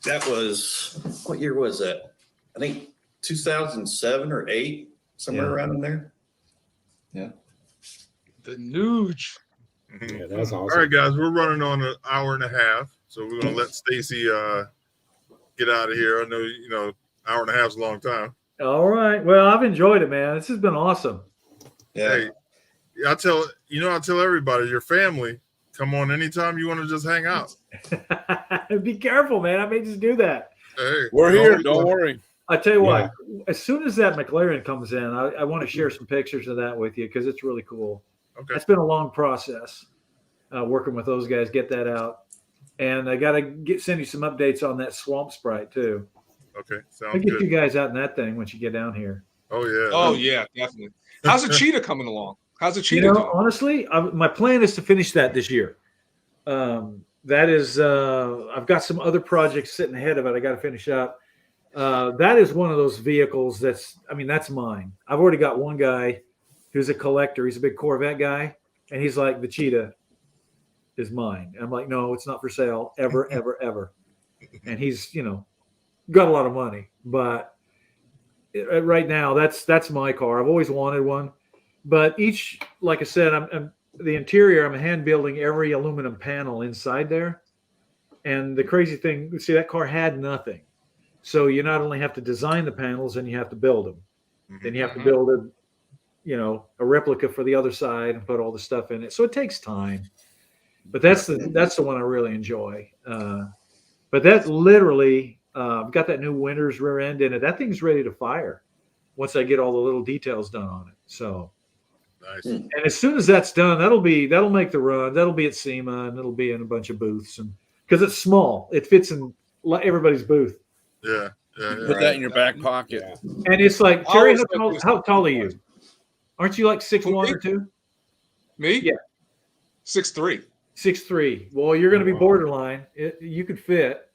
that was, what year was that? I think 2007 or 8, somewhere around in there. Yeah. The Nuge. Yeah, that's awesome. All right, guys, we're running on an hour and a half. So we're going to let Stacey get out of here. I know, hour and a half is a long time. All right. Well, I've enjoyed it, man. This has been awesome. Yeah. Hey, I tell everybody, your family, come on anytime you want to just hang out. Be careful, man. I may just do that. Hey, we're here. Don't worry. I tell you what, as soon as that McLaren comes in, I want to share some pictures of that with you because it's really cool. Okay. It's been a long process working with those guys, get that out. And I got to send you some updates on that Swamp Sprite too. Okay, sounds I'll get good. you guys out in that thing once you get down here. Oh yeah. Oh yeah, definitely. How's the Cheetah coming along? How's the Cheetah doing? Honestly, my plan is to finish that this year. That is, I've got some other projects sitting ahead of it. I got to finish up. That is one of those vehicles that's mine. I've already got one guy who's a collector. He's a big Corvette guy, and he's like, the Cheetah is mine. And I'm like, no, it's not for sale ever, ever, ever. And he's, got a lot of money, but right now that's my car. I've always wanted one, but like I said, I'm the interior. I'm hand building every aluminum panel inside there. And the crazy thing, see, that car had nothing. So you not only have to design the panels and you have to build them. Mm-hmm. Then you have to build a replica for the other side and put all the stuff in it. So it takes time, but that's the one I really enjoy. But that literally, I've got that new Winters rear end in it. That thing's ready to fire once I get all the little details done on it. So nice. And as soon as that's done, that'll make the run. That'll be at SEMA and it'll be in a bunch of booths, and because it's small, it fits in everybody's booth. Yeah. Put that in your back pocket. And it's like, Terry, how tall are you? Aren't you like 6'1" or 2? Me? Yeah. 6'3". 6'3". Well, you're going to be borderline. You could fit.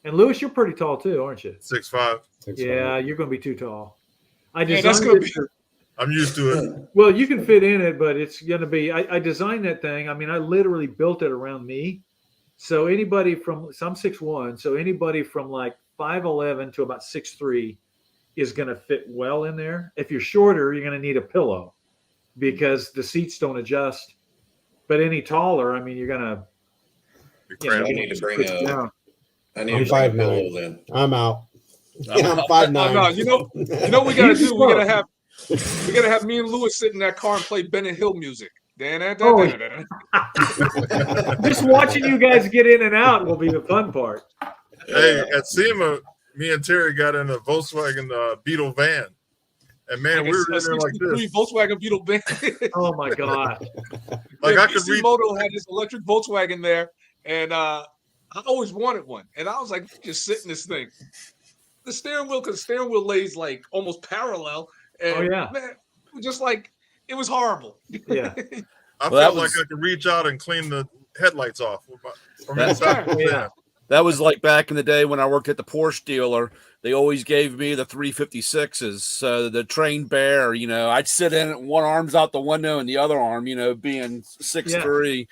And Lewis, you're pretty tall too, aren't you? 6'5". Yeah, you're going to be too tall. I'm used to it. Well, you can fit in it, but it's going to be. I designed that thing. I mean, I literally built it around me. So anybody I'm 6'1", so anybody from like 5'11" to about 6'3" is going to fit well in there. If you're shorter, you're going to need a pillow because the seats don't adjust. But any taller, I mean, you're going to. I need to bring a. I'm 5'9". Then I'm out. Yeah, I'm 5'9". I'm out. You know what we gotta do? We gotta have me and Lewis sit in that car and play Bennett Hill music. Just watching you guys get in and out will be the fun part. Hey, at SEMA, me and Terry got in a Volkswagen Beetle van. And man, we were in there like this. Volkswagen Beetle van. Oh my God. Like I could read. Moto had this electric Volkswagen there, and I always wanted one. And I was like, just sit in this thing. The steering wheel lays like almost parallel. And man, just like it was horrible. Yeah. I felt like I could reach out and clean the headlights off. That was like back in the day when I worked at the Porsche dealer. They always gave me the 356s, the trained bear. I'd sit in it, one arm's out the window and the other arm, being 6'3",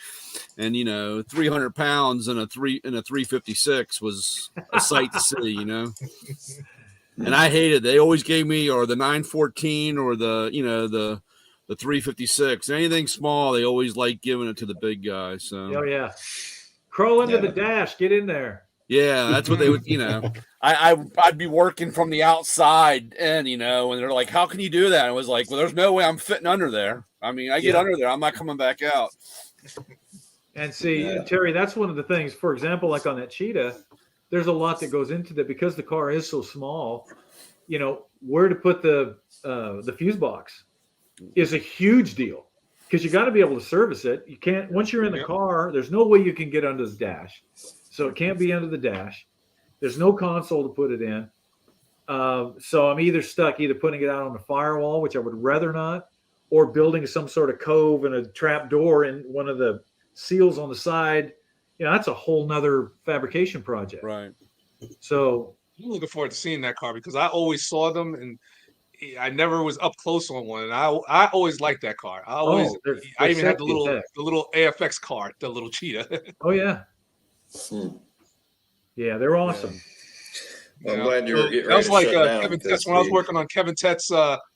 and 300 pounds in a 356 was a sight to see. And I hated. They always gave me or the 914 or the 356. Anything small, they always like giving it to the big guy. So crawl into the dash, get in there. Yeah, that's what they would, I'd be working from the outside and, and they're like, how can you do that? And I was like, well, there's no way I'm fitting under there. I mean, I get under there. I'm not coming back out. And see, Terry, that's one of the things, for example, like on that Cheetah, there's a lot that goes into that because the car is so small, where to put the fuse box is a huge deal because you got to be able to service it. You can't, once you're in the car, there's no way you can get under the dash. So it can't be under the dash. There's no console to put it in. So I'm either stuck putting it out on the firewall, which I would rather not, or building some sort of cove and a trap door in one of the seals on the side. That's a whole nother fabrication project. Right. So I'm looking forward to seeing that car because I always saw them and I never was up close on one. And I always liked that car. I even had the little AFX car, the little Cheetah. Oh yeah. Yeah, they're awesome. I'm glad you were getting ready. That was like Kevin Tetz when I was working on Kevin Tetz's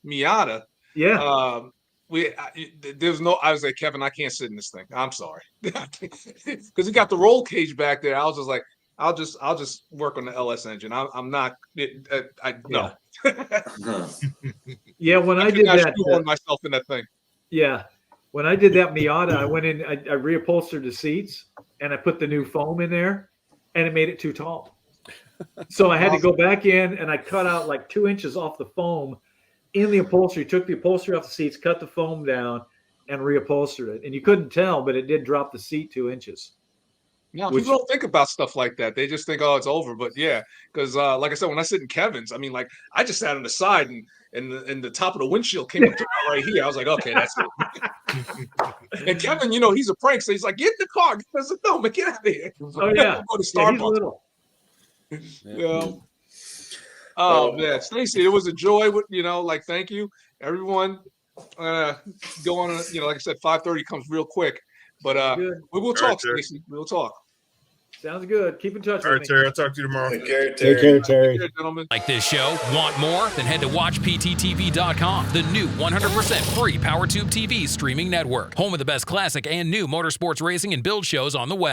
Miata. Yeah. I was like, Kevin, I can't sit in this thing. I'm sorry. Because he got the roll cage back there. I was just like, I'll just work on the LS engine. I'm not. No. Yeah, when I did that, shoehorn myself in that thing. Yeah, when I did that Miata, I went in, I reupholstered the seats, and I put the new foam in there, and it made it too tall. So I had to go back in, and I cut out like 2 inches off the foam in the upholstery. Took the upholstery off the seats, cut the foam down, and reupholstered it. And you couldn't tell, but it did drop the seat 2 inches. Yeah, people don't think about stuff like that. They just think, oh, it's over. But yeah, because like I said, when I sit in Kevin's, I mean, like I just sat on the side and the top of the windshield came up to right here. I was like, okay, that's it. And Kevin, you know, he's a prank, so he's like, get in the car. I said, no, man, get out of here. Oh yeah, go to Starbucks. Yeah. Oh man, Stacey, it was a joy. You know, like thank you, everyone. Go on. You know, like I said, 5:30 comes real quick. But we will talk, Stacey. We'll talk. Sounds good. Keep in touch All with right, Terry. I'll talk to you tomorrow. Take care, Take care, Terry. Take care, gentlemen. Like this show? Want more? Then head to WatchPTTV.com, the new 100% free PowerTube TV streaming network. Home of the best classic and new motorsports racing and build shows on the web.